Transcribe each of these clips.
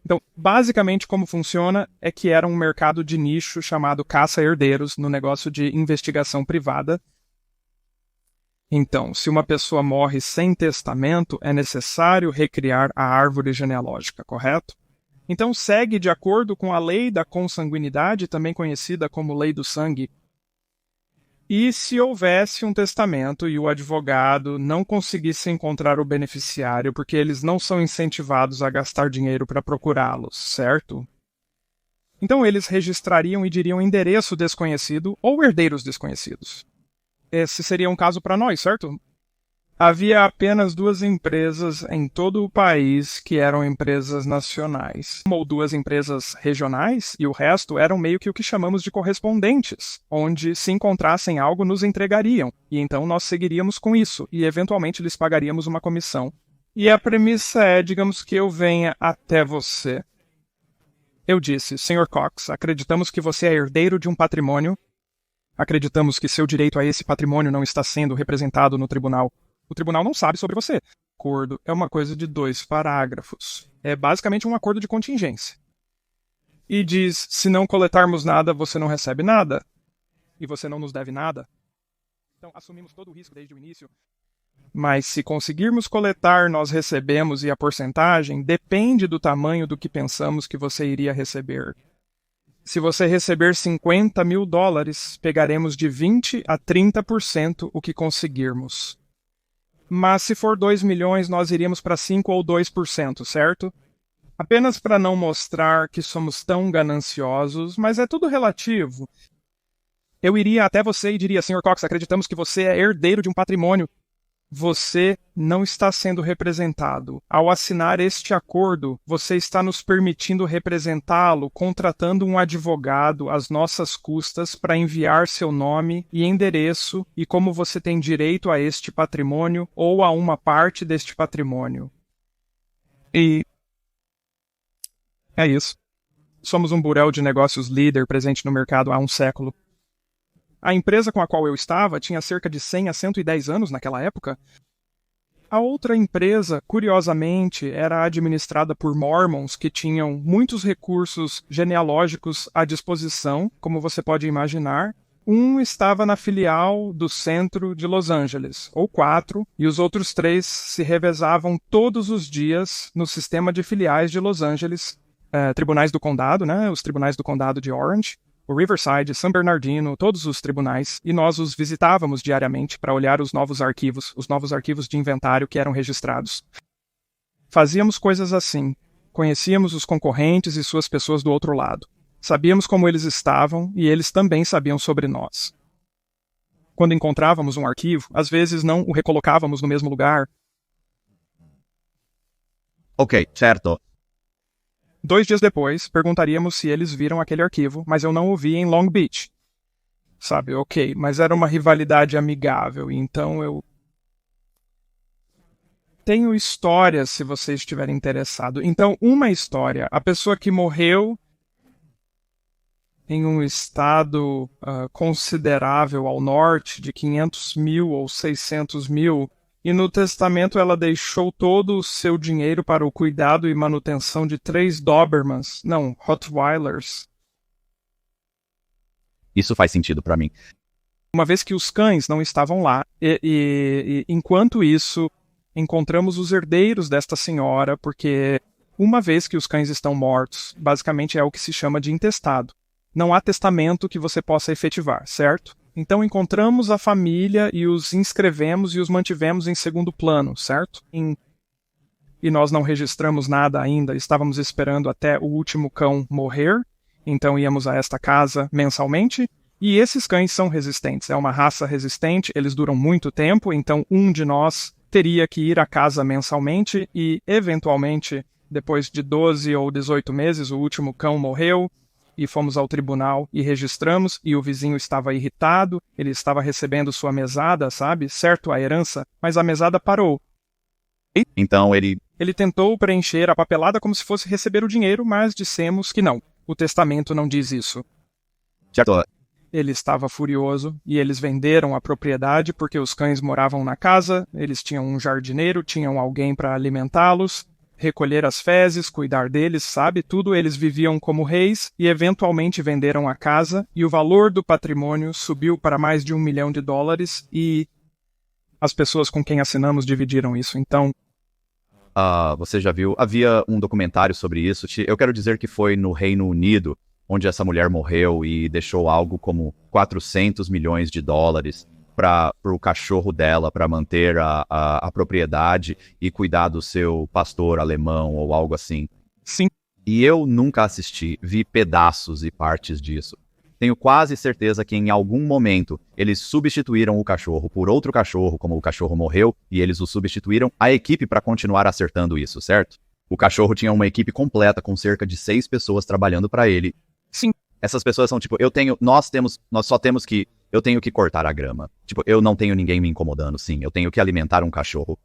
Então, basicamente, como funciona é que era um mercado de nicho chamado caça-herdeiros no negócio de investigação privada. Então, se uma pessoa morre sem testamento, é necessário recriar a árvore genealógica, correto? Então, segue de acordo com a lei da consanguinidade, também conhecida como lei do sangue. E se houvesse um testamento e o advogado não conseguisse encontrar o beneficiário porque eles não são incentivados a gastar dinheiro para procurá-los, certo? Então eles registrariam e diriam endereço desconhecido ou herdeiros desconhecidos. Esse seria um caso para nós, certo? Havia apenas 2 empresas em todo o país que eram empresas nacionais. 1 ou 2 empresas regionais e o resto eram meio que o que chamamos de correspondentes, onde se encontrassem algo nos entregariam, e então nós seguiríamos com isso, e eventualmente lhes pagaríamos uma comissão. E a premissa é, digamos que eu venha até você. Eu disse, Sr. Cox, acreditamos que você é herdeiro de um patrimônio. Acreditamos que seu direito a esse patrimônio não está sendo representado no tribunal. O tribunal não sabe sobre você. Acordo é uma coisa de 2 parágrafos. É basicamente um acordo de contingência. E diz, se não coletarmos nada, você não recebe nada. E você não nos deve nada. Então, assumimos todo o risco desde o início. Mas se conseguirmos coletar, nós recebemos e a porcentagem depende do tamanho do que pensamos que você iria receber. Se você receber $50.000, pegaremos de 20% a 30% o que conseguirmos. Mas se for 2 milhões, nós iríamos para 5% ou 2%, certo? Apenas para não mostrar que somos tão gananciosos, mas é tudo relativo. Eu iria até você e diria, Sr. Cox, acreditamos que você é herdeiro de um patrimônio. Você não está sendo representado. Ao assinar este acordo, você está nos permitindo representá-lo, contratando um advogado às nossas custas para enviar seu nome e endereço e como você tem direito a este patrimônio ou a uma parte deste patrimônio. E é isso. Somos um bureau de negócios líder presente no mercado há um século. A empresa com a qual eu estava tinha cerca de 100 a 110 anos naquela época. A outra empresa, curiosamente, era administrada por mormons que tinham muitos recursos genealógicos à disposição, como você pode imaginar. Um estava na filial do centro de Los Angeles, ou 4, e os outros 3 se revezavam todos os dias no sistema de filiais de Los Angeles, tribunais do condado, né, os tribunais do condado de Orange, o Riverside, San Bernardino, todos os tribunais, e nós os visitávamos diariamente para olhar os novos arquivos de inventário que eram registrados. Fazíamos coisas assim. Conhecíamos os concorrentes e suas pessoas do outro lado. Sabíamos como eles estavam e eles também sabiam sobre nós. Quando encontrávamos um arquivo, às vezes não o recolocávamos no mesmo lugar. Ok, certo. 2 dias depois, perguntaríamos se eles viram aquele arquivo, mas eu não o vi em Long Beach. Sabe, ok, mas era uma rivalidade amigável, então eu... Tenho histórias se você estiver interessado. Então, uma história. A pessoa que morreu em um estado considerável ao norte, de 500 mil ou 600 mil, e no testamento ela deixou todo o seu dinheiro para o cuidado e manutenção de 3 Dobermans, não, Rottweilers. Isso faz sentido para mim. Uma vez que os cães não estavam lá, e enquanto isso, encontramos os herdeiros desta senhora, porque uma vez que os cães estão mortos, basicamente é o que se chama de intestado. Não há testamento que você possa efetivar, certo? Então encontramos a família e os inscrevemos e os mantivemos em segundo plano, certo? E nós não registramos nada ainda, estávamos esperando até o último cão morrer, então íamos a esta casa mensalmente, e esses cães são resistentes, é uma raça resistente, eles duram muito tempo, então um de nós teria que ir à casa mensalmente e, eventualmente, depois de 12 ou 18 meses, o último cão morreu, e fomos ao tribunal e registramos, e o vizinho estava irritado, ele estava recebendo sua mesada, sabe? Certo, a herança, mas a mesada parou. Então ele tentou preencher a papelada como se fosse receber o dinheiro, mas dissemos que não. O testamento não diz isso. Certo. Ele estava furioso, e eles venderam a propriedade porque os cães moravam na casa, eles tinham um jardineiro, tinham alguém para alimentá-los, recolher as fezes, cuidar deles, sabe? Tudo eles viviam como reis e eventualmente venderam a casa e o valor do patrimônio subiu para mais de $1 milhão e as pessoas com quem assinamos dividiram isso. Então, Você já viu? Havia um documentário sobre isso. Eu quero dizer que foi no Reino Unido, onde essa mulher morreu e deixou algo como $400 milhões para o cachorro dela, para manter a propriedade e cuidar do seu pastor alemão ou algo assim. sim, E eu nunca assisti, vi pedaços e partes disso. Tenho quase certeza que em algum momento eles substituíram o cachorro por outro cachorro, como o cachorro morreu, e eles o substituíram a equipe para continuar acertando isso, certo? O cachorro tinha uma equipe completa com cerca de 6 pessoas trabalhando para ele. sim. Essas pessoas são tipo, eu tenho que cortar a grama. Tipo, eu não tenho ninguém me incomodando, sim, eu tenho que alimentar um cachorro.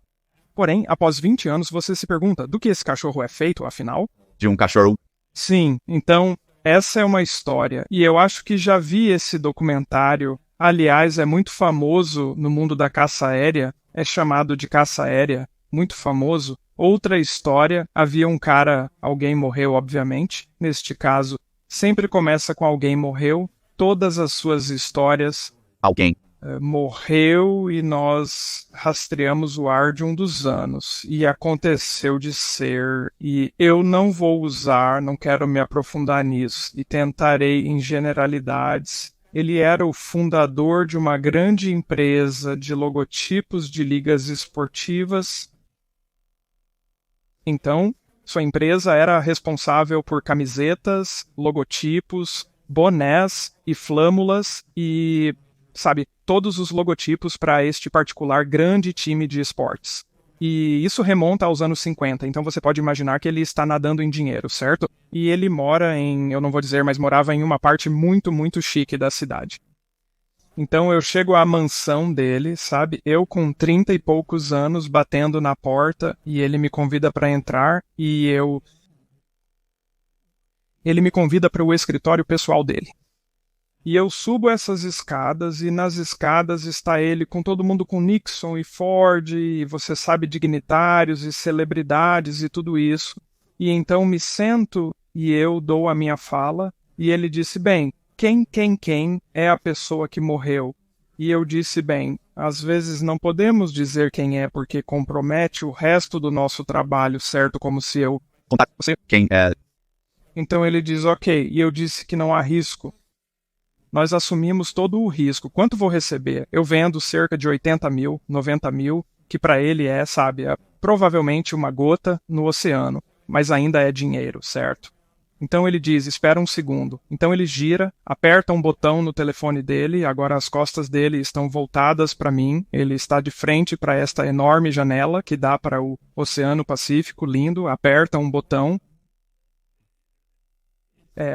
Porém, após 20 anos, você se pergunta, do que esse cachorro é feito, afinal? De um cachorro. Sim, então, essa é uma história. E eu acho que já vi esse documentário. Aliás, é muito famoso no mundo da caça aérea. É chamado de caça aérea. Muito famoso. Outra história, havia um cara, alguém morreu, obviamente. Neste caso, sempre começa com alguém morreu. Todas as suas histórias Alguém. morreu e nós rastreamos o ar de um dos anos. E aconteceu de ser. E eu não vou usar, não quero me aprofundar nisso. E tentarei em generalidades. Ele era o fundador de uma grande empresa de logotipos de ligas esportivas. Então, sua empresa era responsável por camisetas, logotipos, bonés e flâmulas e, sabe, todos os logotipos para este particular grande time de esportes. E isso remonta aos anos 50, então você pode imaginar que ele está nadando em dinheiro, certo? E ele mora em, eu não vou dizer, mas morava em uma parte muito, muito chique da cidade. Então eu chego à mansão dele, sabe? Eu com 30 e poucos anos batendo na porta e ele me convida para entrar e ele me convida para o escritório pessoal dele. E eu subo essas escadas e nas escadas está ele com todo mundo com Nixon e Ford e você sabe dignitários e celebridades e tudo isso. E então me sento e eu dou a minha fala e ele disse, bem, quem é a pessoa que morreu? E eu disse, bem, às vezes não podemos dizer quem é porque compromete o resto do nosso trabalho, certo? Como se eu... Contar com você. Quem é? Então ele diz, ok, e eu disse que não há risco. Nós assumimos todo o risco. Quanto vou receber? Eu vendo cerca de 80 mil, 90 mil, que para ele é, sabe, provavelmente uma gota no oceano, mas ainda é dinheiro, certo? Então ele diz, espera um segundo. Então ele gira, aperta um botão no telefone dele, agora as costas dele estão voltadas para mim, ele está de frente para esta enorme janela que dá para o Oceano Pacífico, lindo, aperta um botão.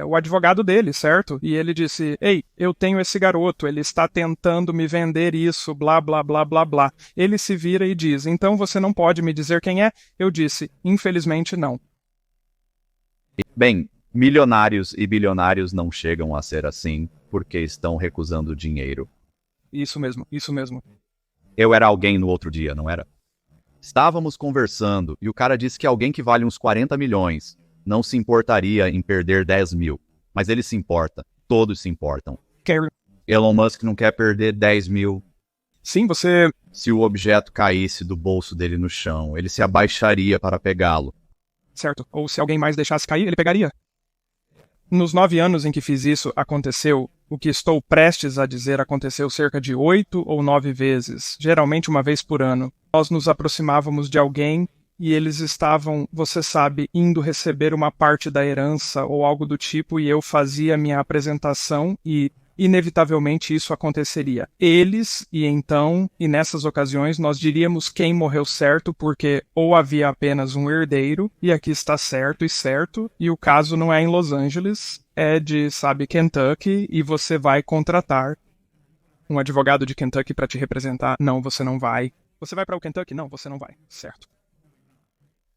O advogado dele, certo? E ele disse, ei, eu tenho esse garoto, ele está tentando me vender isso, blá, blá, blá, blá, blá. Ele se vira e diz, então você não pode me dizer quem é? Eu disse, infelizmente não. Bem, milionários e bilionários não chegam a ser assim porque estão recusando dinheiro. Isso mesmo, isso mesmo. Eu era alguém no outro dia, não era? Estávamos conversando e o cara disse que alguém que vale uns 40 milhões não se importaria em perder 10 mil. Mas ele se importa. Todos se importam. Elon Musk não quer perder 10 mil. Sim, você... Se o objeto caísse do bolso dele no chão, ele se abaixaria para pegá-lo. Certo. Ou se alguém mais deixasse cair, ele pegaria. Nos 9 anos em que fiz isso, aconteceu o que estou prestes a dizer aconteceu cerca de 8 ou 9 vezes, geralmente uma vez por ano. Nós nos aproximávamos de alguém e eles estavam, você sabe, indo receber uma parte da herança ou algo do tipo, e eu fazia minha apresentação e, inevitavelmente, isso aconteceria. Eles, e nessas ocasiões, nós diríamos quem morreu certo, porque ou havia apenas um herdeiro, e aqui está certo, e o caso não é em Los Angeles, é de, sabe, Kentucky, e você vai contratar um advogado de Kentucky para te representar. Não, você não vai. Você vai para o Kentucky? Não, você não vai. Certo.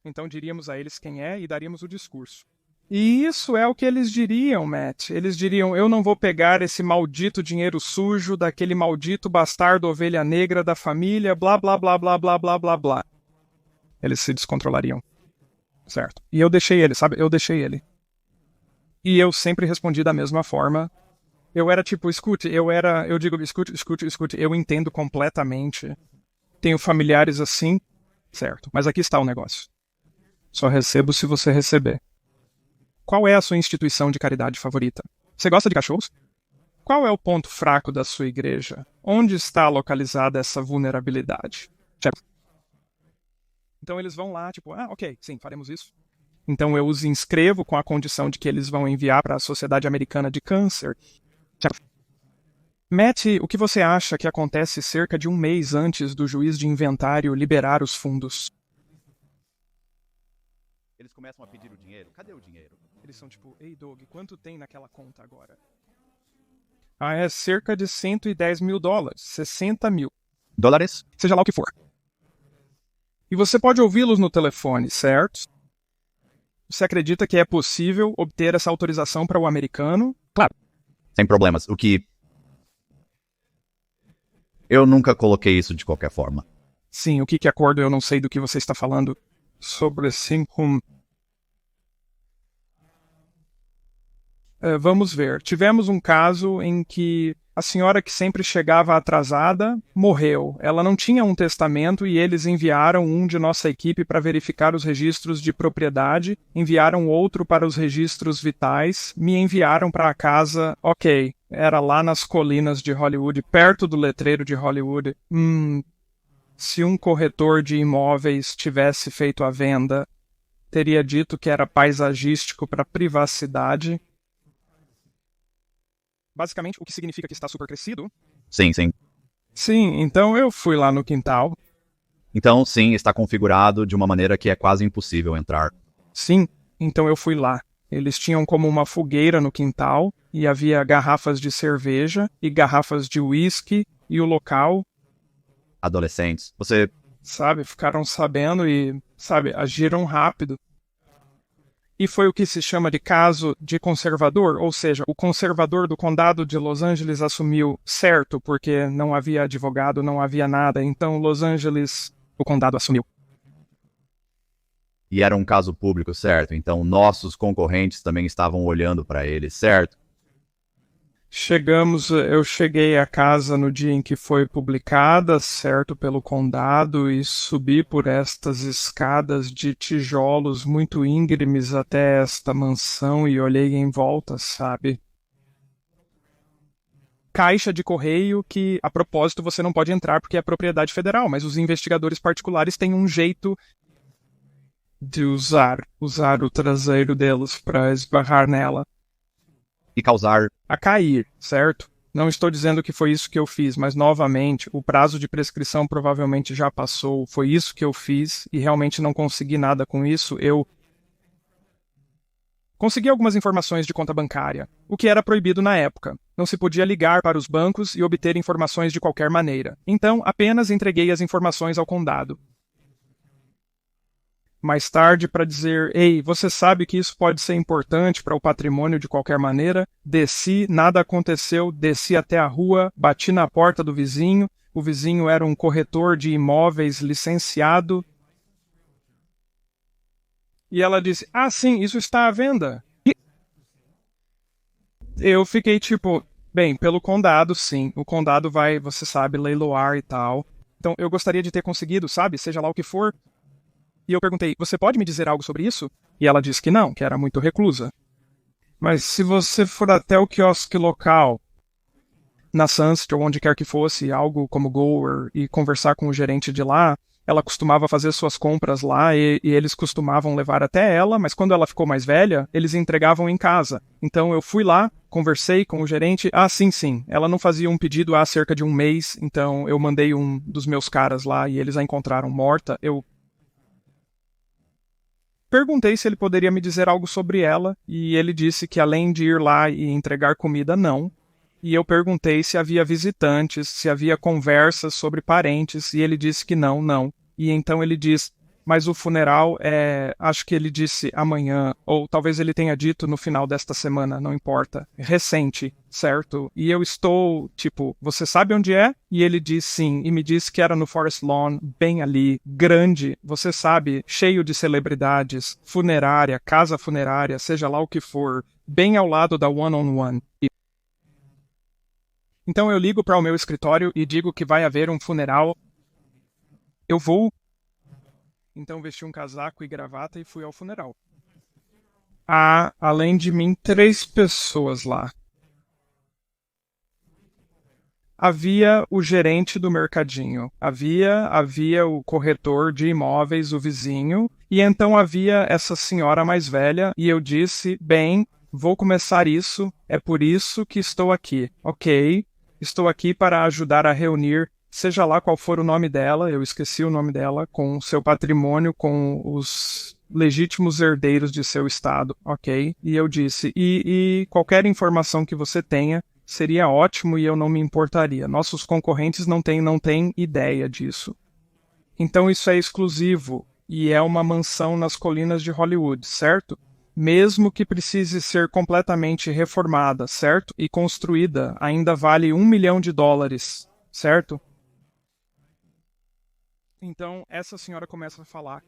Então diríamos a eles quem é e daríamos o discurso. E isso é o que eles diriam, Matt. Eles diriam, eu não vou pegar esse maldito dinheiro sujo daquele maldito bastardo ovelha negra da família, blá, blá, blá, blá, blá, blá, blá, blá. Eles se descontrolariam. certo? E eu deixei ele, sabe? Eu deixei ele. E eu sempre respondi da mesma forma. Eu era tipo, escute, eu digo, escute, eu entendo completamente. Tenho familiares assim, certo? Mas aqui está o negócio. Só recebo se você receber. Qual é a sua instituição de caridade favorita? Você gosta de cachorros? Qual é o ponto fraco da sua igreja? Onde está localizada essa vulnerabilidade? Então eles vão lá, tipo, ok, sim, faremos isso. Então eu os inscrevo com a condição de que eles vão enviar para a Sociedade Americana de Câncer. Matt, o que você acha que acontece cerca de um mês antes do juiz de inventário liberar os fundos? Eles começam a pedir o dinheiro. Cadê o dinheiro? Eles são tipo, ei Doug, quanto tem naquela conta agora? É cerca de $110 mil, 60 mil. Dólares? Seja lá o que for. E você pode ouvi-los no telefone, certo? Você acredita que é possível obter essa autorização para o americano? Claro. Sem problemas. O que... Eu nunca coloquei isso de qualquer forma. Sim, o que acordo eu não sei do que você está falando. Sobre 5... Vamos ver. Tivemos um caso em que a senhora que sempre chegava atrasada morreu. Ela não tinha um testamento e eles enviaram um de nossa equipe para verificar os registros de propriedade, enviaram outro para os registros vitais, me enviaram para a casa, ok, era lá nas colinas de Hollywood, perto do letreiro de Hollywood. Se um corretor de imóveis tivesse feito a venda, teria dito que era paisagístico para privacidade. Basicamente, o que significa que está super crescido? Sim, sim. Sim, então eu fui lá no quintal. Então, sim, está configurado de uma maneira que é quase impossível entrar. Sim, então eu fui lá. Eles tinham como uma fogueira no quintal e havia garrafas de cerveja e garrafas de uísque e o local... Adolescentes. Você... Sabe, ficaram sabendo e, sabe, agiram rápido. E foi o que se chama de caso de conservador, ou seja, o conservador do condado de Los Angeles assumiu certo, porque não havia advogado, não havia nada, então Los Angeles, o condado assumiu. E era um caso público, certo? Então nossos concorrentes também estavam olhando para ele, certo? Eu cheguei à casa no dia em que foi publicada, certo, pelo condado, e subi por estas escadas de tijolos muito íngremes até esta mansão e olhei em volta, sabe? Caixa de correio que, a propósito, você não pode entrar porque é propriedade federal, mas os investigadores particulares têm um jeito de usar o traseiro deles para esbarrar nela. E causar... A cair, certo? Não estou dizendo que foi isso que eu fiz, mas novamente, o prazo de prescrição provavelmente já passou, foi isso que eu fiz e realmente não consegui nada com isso. Eu consegui algumas informações de conta bancária, o que era proibido na época. Não se podia ligar para os bancos e obter informações de qualquer maneira. Então, apenas entreguei as informações ao condado. Mais tarde, para dizer, ei, você sabe que isso pode ser importante para o patrimônio de qualquer maneira? Desci, nada aconteceu, desci até a rua, bati na porta do vizinho, o vizinho era um corretor de imóveis licenciado. E ela disse, sim, isso está à venda. Eu fiquei tipo, bem, pelo condado, sim, o condado vai, você sabe, leiloar e tal. Então, eu gostaria de ter conseguido, sabe, seja lá o que for. E eu perguntei, você pode me dizer algo sobre isso? E ela disse que não, que era muito reclusa. Mas se você for até o quiosque local, na Sunset ou onde quer que fosse, algo como Goer, e conversar com o gerente de lá, ela costumava fazer suas compras lá e eles costumavam levar até ela, mas quando ela ficou mais velha, eles entregavam em casa. Então eu fui lá, conversei com o gerente, sim, ela não fazia um pedido há cerca de um mês, então eu mandei um dos meus caras lá e eles a encontraram morta. Eu perguntei se ele poderia me dizer algo sobre ela, e ele disse que além de ir lá e entregar comida, não. E eu perguntei se havia visitantes, se havia conversas sobre parentes, e ele disse que não. E então ele diz, mas o funeral acho que ele disse amanhã, ou talvez ele tenha dito no final desta semana, não importa. Recente, certo? E eu estou, tipo, você sabe onde é? E ele diz sim, e me disse que era no Forest Lawn, bem ali, grande, você sabe, cheio de celebridades, funerária, casa funerária, seja lá o que for, bem ao lado da One on One. Então eu ligo para o meu escritório e digo que vai haver um funeral. Eu vou. Então vesti um casaco e gravata e fui ao funeral. Há, além de mim, 3 pessoas lá. Havia o gerente do mercadinho, havia o corretor de imóveis, o vizinho, e então havia essa senhora mais velha, e eu disse, bem, vou começar isso, é por isso que estou aqui, ok? Estou aqui para ajudar a reunir, seja lá qual for o nome dela, eu esqueci o nome dela, com seu patrimônio, com os legítimos herdeiros de seu estado, ok? E eu disse, e qualquer informação que você tenha, seria ótimo e eu não me importaria. Nossos concorrentes não têm ideia disso. Então isso é exclusivo e é uma mansão nas colinas de Hollywood, certo? Mesmo que precise ser completamente reformada, certo? E construída, ainda vale $1 milhão, certo? Então essa senhora começa a falar.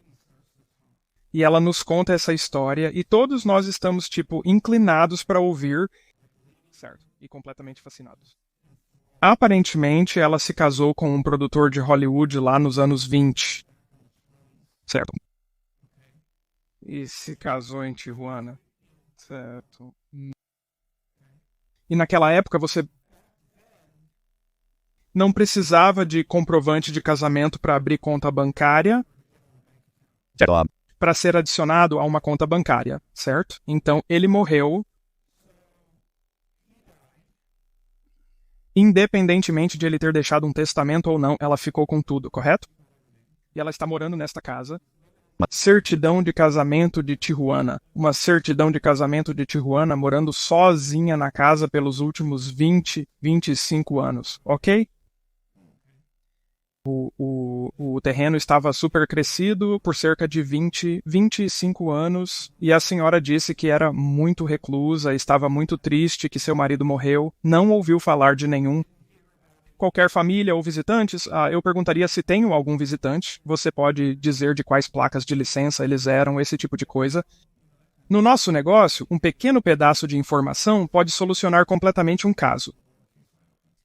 E ela nos conta essa história e todos nós estamos, tipo, inclinados para ouvir, certo? E completamente fascinados. Aparentemente, ela se casou com um produtor de Hollywood lá nos anos 20. Certo. E se casou em Tijuana. Certo. E naquela época você não precisava de comprovante de casamento para abrir conta bancária. Para ser adicionado a uma conta bancária, certo? Então ele morreu. Independentemente de ele ter deixado um testamento ou não, ela ficou com tudo, correto? E ela está morando nesta casa. Certidão de casamento de Tijuana. Uma certidão de casamento de Tijuana morando sozinha na casa pelos últimos 25 anos, ok? O terreno estava super crescido por cerca de 25 anos e a senhora disse que era muito reclusa, estava muito triste que seu marido morreu, não ouviu falar de nenhum. Qualquer família ou visitantes, eu perguntaria se tenho algum visitante, você pode dizer de quais placas de licença eles eram, esse tipo de coisa. No nosso negócio, um pequeno pedaço de informação pode solucionar completamente um caso.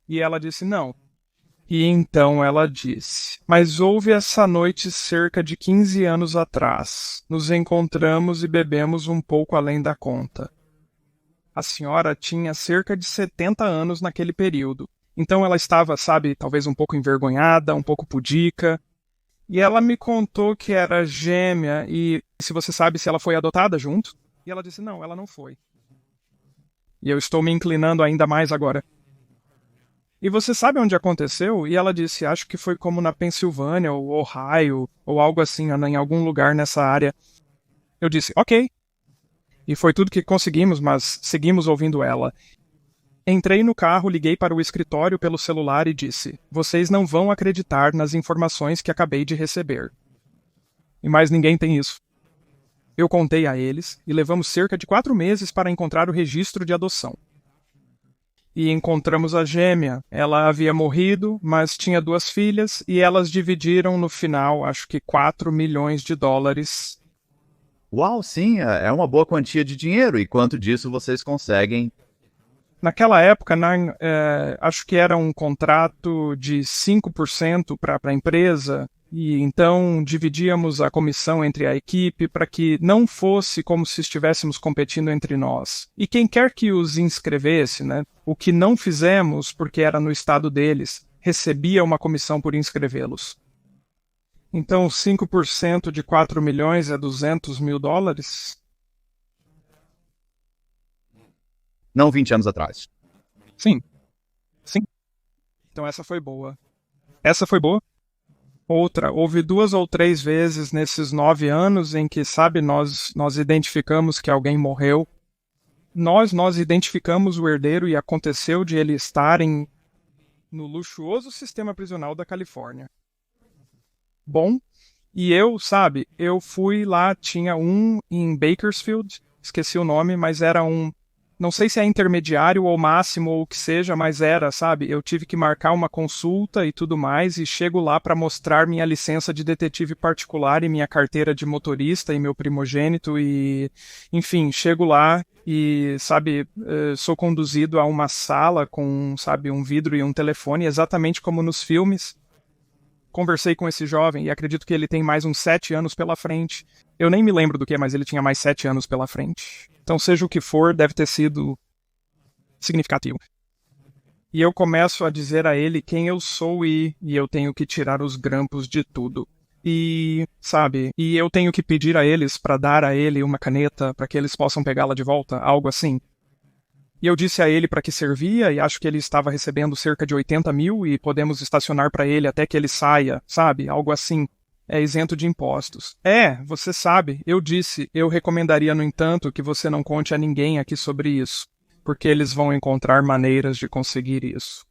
E ela disse não. E então ela disse, mas houve essa noite cerca de 15 anos atrás. Nos encontramos e bebemos um pouco além da conta. A senhora tinha cerca de 70 anos naquele período. Então ela estava, sabe, talvez um pouco envergonhada, um pouco pudica. E ela me contou que era gêmea e se você sabe se ela foi adotada junto. E ela disse, não, ela não foi. E eu estou me inclinando ainda mais agora. E você sabe onde aconteceu? E ela disse, acho que foi como na Pensilvânia, ou Ohio, ou algo assim, em algum lugar nessa área. Eu disse, ok. E foi tudo que conseguimos, mas seguimos ouvindo ela. Entrei no carro, liguei para o escritório pelo celular e disse, vocês não vão acreditar nas informações que acabei de receber. E mais ninguém tem isso. Eu contei a eles e levamos cerca de 4 meses para encontrar o registro de adoção. E encontramos a gêmea. Ela havia morrido, mas tinha 2 filhas e elas dividiram no final, acho que $4 milhões. Uau, sim, é uma boa quantia de dinheiro. E quanto disso vocês conseguem? Naquela época, acho que era um contrato de 5% para a empresa. E então dividíamos a comissão entre a equipe para que não fosse como se estivéssemos competindo entre nós. E quem quer que os inscrevesse, né, o que não fizemos porque era no estado deles, recebia uma comissão por inscrevê-los. Então 5% de 4 milhões é $200 mil? Não 20 anos atrás. Sim. Sim. Então essa foi boa. Essa foi boa? Outra, houve 2 ou 3 vezes nesses 9 anos em que, sabe, nós identificamos que alguém morreu. Nós identificamos o herdeiro e aconteceu de ele estar no luxuoso sistema prisional da Califórnia. Bom, E eu, sabe, eu fui lá, tinha um em Bakersfield, esqueci o nome, mas era um, não sei se é intermediário ou máximo ou o que seja, mas era, sabe, eu tive que marcar uma consulta e tudo mais, e chego lá para mostrar minha licença de detetive particular e minha carteira de motorista e meu primogênito e, enfim, chego lá e, sabe, sou conduzido a uma sala com, sabe, um vidro e um telefone, exatamente como nos filmes. Conversei com esse jovem e acredito que ele tem mais uns 7 anos pela frente. Eu nem me lembro do que, mas ele tinha mais 7 anos pela frente. Então, seja o que for, deve ter sido significativo. E eu começo a dizer a ele quem eu sou e eu tenho que tirar os grampos de tudo. E, sabe, e eu tenho que pedir a eles para dar a ele uma caneta para que eles possam pegá-la de volta, algo assim. E eu disse a ele para que servia e acho que ele estava recebendo cerca de 80 mil e podemos estacionar para ele até que ele saia, sabe? Algo assim. É isento de impostos. Você sabe, eu disse, eu recomendaria, no entanto, que você não conte a ninguém aqui sobre isso, porque eles vão encontrar maneiras de conseguir isso.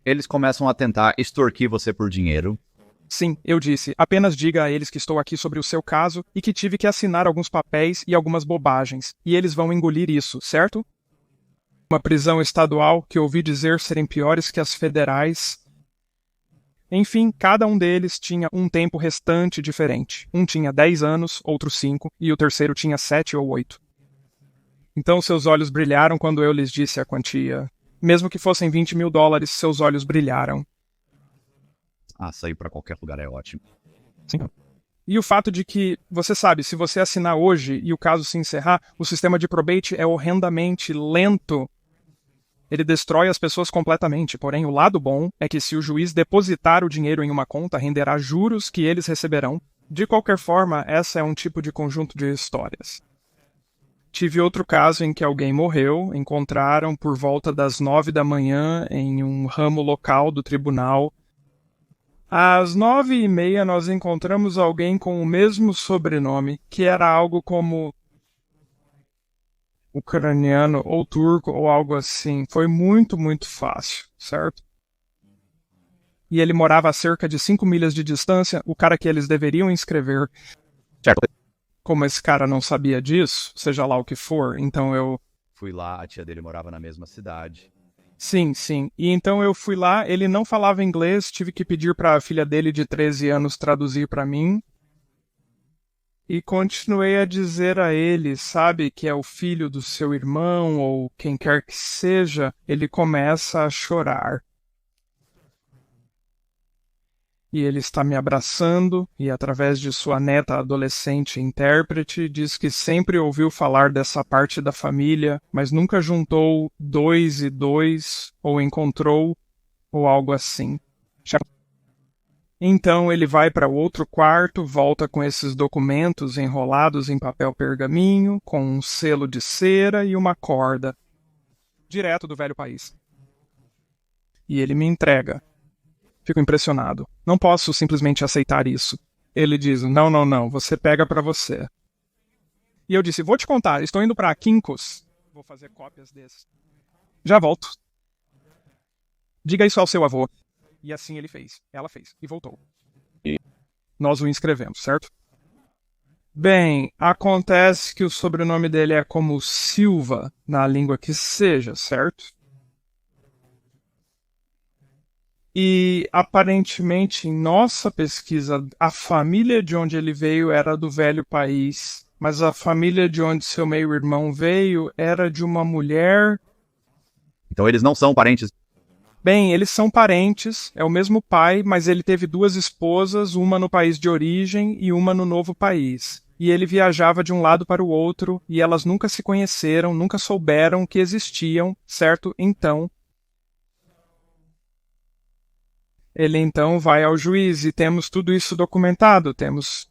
Eles começam a tentar extorquir você por dinheiro. Sim, eu disse, apenas diga a eles que estou aqui sobre o seu caso e que tive que assinar alguns papéis e algumas bobagens, e eles vão engolir isso, certo? Uma prisão estadual que ouvi dizer serem piores que as federais. Enfim, cada um deles tinha um tempo restante diferente. Um tinha 10 anos, outro 5, e o terceiro tinha 7 ou 8. Então seus olhos brilharam quando eu lhes disse a quantia. Mesmo que fossem 20 mil dólares, seus olhos brilharam. Sair para qualquer lugar é ótimo. Sim. E o fato de que, você sabe, se você assinar hoje e o caso se encerrar, o sistema de probate é horrendamente lento. Ele destrói as pessoas completamente, porém o lado bom é que se o juiz depositar o dinheiro em uma conta, renderá juros que eles receberão. De qualquer forma, essa é um tipo de conjunto de histórias. Tive outro caso em que alguém morreu, encontraram por volta das 9 da manhã em um ramo local do tribunal. Às 9h30 nós encontramos alguém com o mesmo sobrenome, que era algo como ucraniano ou turco ou algo assim. Foi muito, muito fácil, certo? E ele morava a cerca de 5 milhas de distância, o cara que eles deveriam inscrever. Certo. Como esse cara não sabia disso, seja lá o que for, então eu... Fui lá, a tia dele morava na mesma cidade. Sim, sim. E então eu fui lá, ele não falava inglês, tive que pedir para a filha dele de 13 anos traduzir para mim. E continuei a dizer a ele, sabe, que é o filho do seu irmão ou quem quer que seja, ele começa a chorar. E ele está me abraçando e, através de sua neta adolescente intérprete, diz que sempre ouviu falar dessa parte da família, mas nunca juntou 2 e 2 ou encontrou ou algo assim. Então ele vai para o outro quarto, volta com esses documentos enrolados em papel pergaminho, com um selo de cera e uma corda. Direto do velho país. E ele me entrega. Fico impressionado. Não posso simplesmente aceitar isso. Ele diz, não, você pega para você. E eu disse, vou te contar, estou indo para Kinko's. Vou fazer cópias desses. Já volto. Diga isso ao seu avô. E assim ele fez. Ela fez. E voltou. E nós o inscrevemos, certo? Bem, acontece que o sobrenome dele é como Silva, na língua que seja, certo? E aparentemente, em nossa pesquisa, a família de onde ele veio era do velho país, mas a família de onde seu meio-irmão veio era de uma mulher. Então eles não são parentes. Bem, eles são parentes, é o mesmo pai, mas ele teve 2 esposas, uma no país de origem e uma no novo país. E ele viajava de um lado para o outro, e elas nunca se conheceram, nunca souberam que existiam, certo? Então, ele então vai ao juiz e temos tudo isso documentado, temos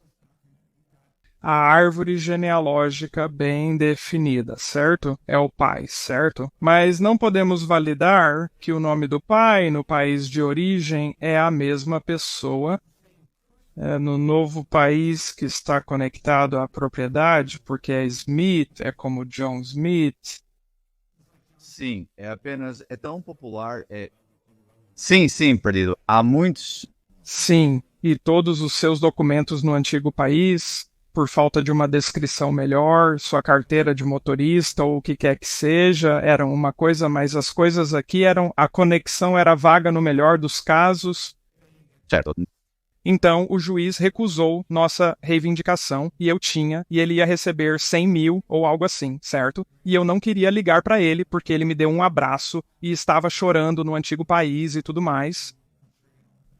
a árvore genealógica bem definida, certo? É o pai, certo? Mas não podemos validar que o nome do pai no país de origem é a mesma pessoa no novo país que está conectado à propriedade, porque é Smith, é como John Smith. Sim, é tão popular. Sim, perdido. Há muitos Sim, e todos os seus documentos no antigo país, por falta de uma descrição melhor, sua carteira de motorista ou o que quer que seja, eram uma coisa, mas as coisas aqui eram, a conexão era vaga no melhor dos casos. Certo. Então, o juiz recusou nossa reivindicação e ele ia receber 100 mil ou algo assim, certo? E eu não queria ligar para ele porque ele me deu um abraço e estava chorando no antigo país e tudo mais.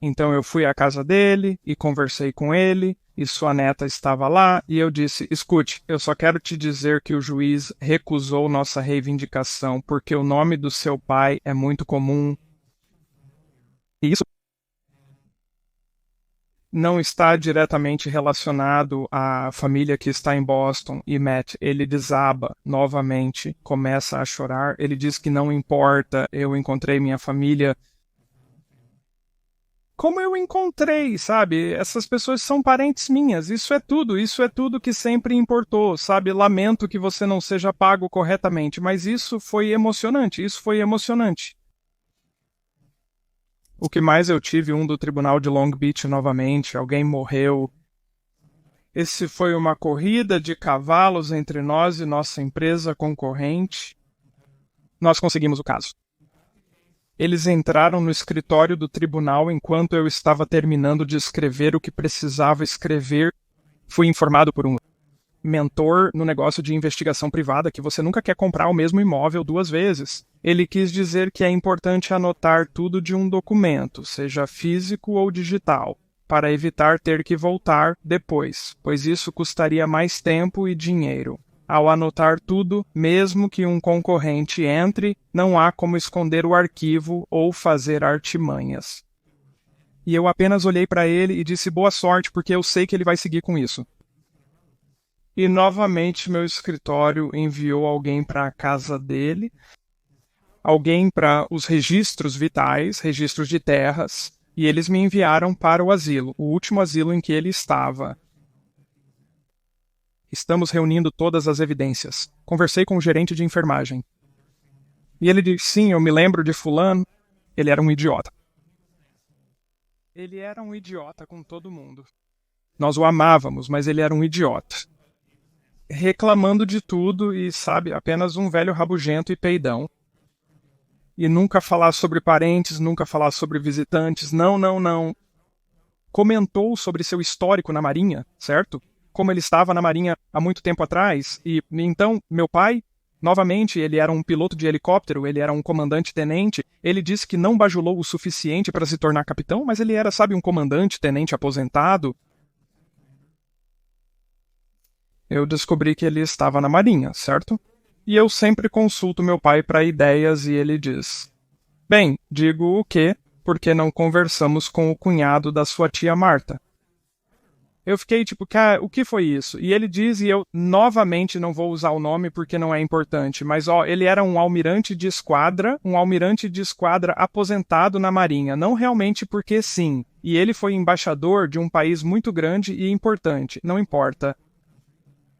Então eu fui à casa dele e conversei com ele, e sua neta estava lá, e eu disse: escute, eu só quero te dizer que o juiz recusou nossa reivindicação porque o nome do seu pai é muito comum. E isso não está diretamente relacionado à família que está em Boston. E Matt, ele desaba novamente, começa a chorar. Ele diz que não importa, eu encontrei minha família. Como eu encontrei, sabe? Essas pessoas são parentes minhas. Isso é tudo que sempre importou, sabe? Lamento que você não seja pago corretamente, mas isso foi emocionante, isso foi emocionante. O que mais eu tive, um do tribunal de Long Beach novamente, alguém morreu. Esse foi uma corrida de cavalos entre nós e nossa empresa concorrente. Nós conseguimos o caso. Eles entraram no escritório do tribunal enquanto eu estava terminando de escrever o que precisava escrever. Fui informado por um mentor no negócio de investigação privada que você nunca quer comprar o mesmo imóvel duas vezes. Ele quis dizer que é importante anotar tudo de um documento, seja físico ou digital, para evitar ter que voltar depois, pois isso custaria mais tempo e dinheiro. Ao anotar tudo, mesmo que um concorrente entre, não há como esconder o arquivo ou fazer artimanhas. E eu apenas olhei para ele e disse boa sorte, porque eu sei que ele vai seguir com isso. E novamente meu escritório enviou alguém para a casa dele, alguém para os registros vitais, registros de terras, e eles me enviaram para o asilo, o último asilo em que ele estava. Estamos reunindo todas as evidências. Conversei com o gerente de enfermagem. E ele disse, sim, eu me lembro de fulano. Ele era um idiota. Ele era um idiota com todo mundo. Nós o amávamos, mas ele era um idiota. Reclamando de tudo e, sabe, apenas um velho rabugento e peidão. E nunca falar sobre parentes, nunca falar sobre visitantes, não. Comentou sobre seu histórico na Marinha, certo? Como ele estava na Marinha há muito tempo atrás, e então meu pai, novamente, ele era um piloto de helicóptero, ele era um comandante-tenente, ele disse que não bajulou o suficiente para se tornar capitão, mas ele era, sabe, um comandante-tenente aposentado. Eu descobri que ele estava na Marinha, certo? E eu sempre consulto meu pai para ideias e ele diz: bem, digo o quê? Porque não conversamos com o cunhado da sua tia Marta. Eu fiquei tipo, cara, o que foi isso? E ele diz, e eu novamente não vou usar o nome porque não é importante, mas ó, ele era um almirante de esquadra aposentado na Marinha, não realmente porque sim. E ele foi embaixador de um país muito grande e importante, não importa.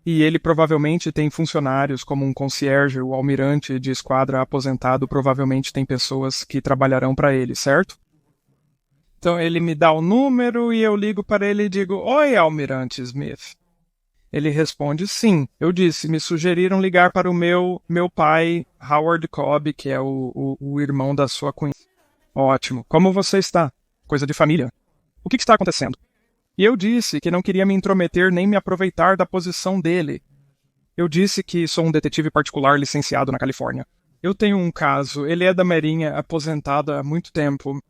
E ele provavelmente tem funcionários como um concierge, o almirante de esquadra aposentado provavelmente tem pessoas que trabalharão para ele, certo? Então ele me dá o número e eu ligo para ele e digo: oi, almirante Smith. Ele responde: sim. Eu disse: me sugeriram ligar para o meu pai, Howard Cobb, que é o irmão da sua cunhada. Ótimo. Como você está? Coisa de família. O que está acontecendo? E eu disse que não queria me intrometer nem me aproveitar da posição dele. Eu disse que sou um detetive particular licenciado na Califórnia. Eu tenho um caso, ele é da Marinha, aposentado há muito tempo.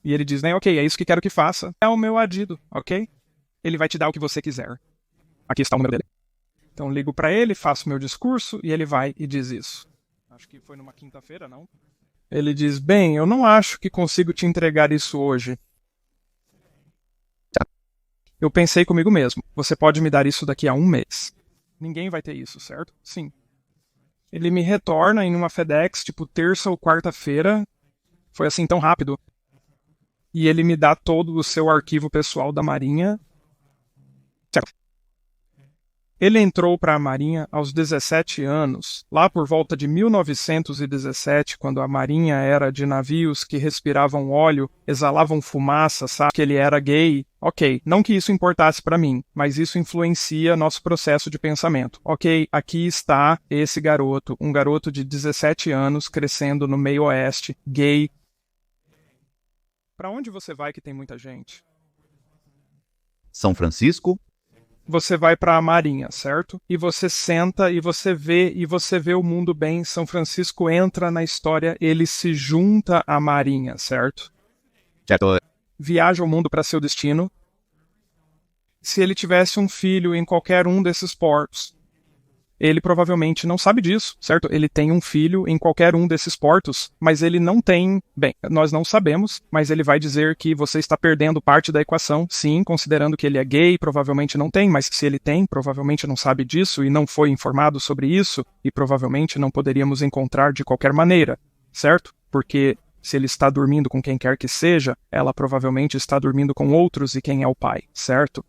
E ele diz, né, ok, é isso que quero que faça. É o meu adido, ok? Ele vai te dar o que você quiser. Aqui está o número dele. Então ligo para ele, faço meu discurso e ele vai e diz isso. Acho que foi numa quinta-feira, não? Ele diz, bem, eu não acho que consigo te entregar isso hoje. Eu pensei comigo mesmo, você pode me dar isso daqui a um mês. Ninguém vai ter isso, certo? Sim. Ele me retorna em uma FedEx, tipo terça ou quarta-feira. Foi assim tão rápido. E ele me dá todo o seu arquivo pessoal da Marinha. Certo. Ele entrou para a Marinha aos 17 anos, lá por volta de 1917, quando a Marinha era de navios que respiravam óleo, exalavam fumaça, sabe que ele era gay. Ok, não que isso importasse para mim, mas isso influencia nosso processo de pensamento. Ok, aqui está esse garoto, um garoto de 17 anos, crescendo no meio oeste, gay. Para onde você vai que tem muita gente? São Francisco? Você vai para a Marinha, certo? E você senta e você vê o mundo bem. São Francisco entra na história, ele se junta à Marinha, certo? Certo. Viaja o mundo para seu destino. Se ele tivesse um filho em qualquer um desses portos, ele provavelmente não sabe disso, certo? Ele tem um filho em qualquer um desses portos, mas ele não tem... Bem, nós não sabemos, mas ele vai dizer que você está perdendo parte da equação, sim, considerando que ele é gay, provavelmente não tem, mas se ele tem, provavelmente não sabe disso e não foi informado sobre isso, e provavelmente não poderíamos encontrar de qualquer maneira, certo? Porque se ele está dormindo com quem quer que seja, ela provavelmente está dormindo com outros e quem é o pai, certo?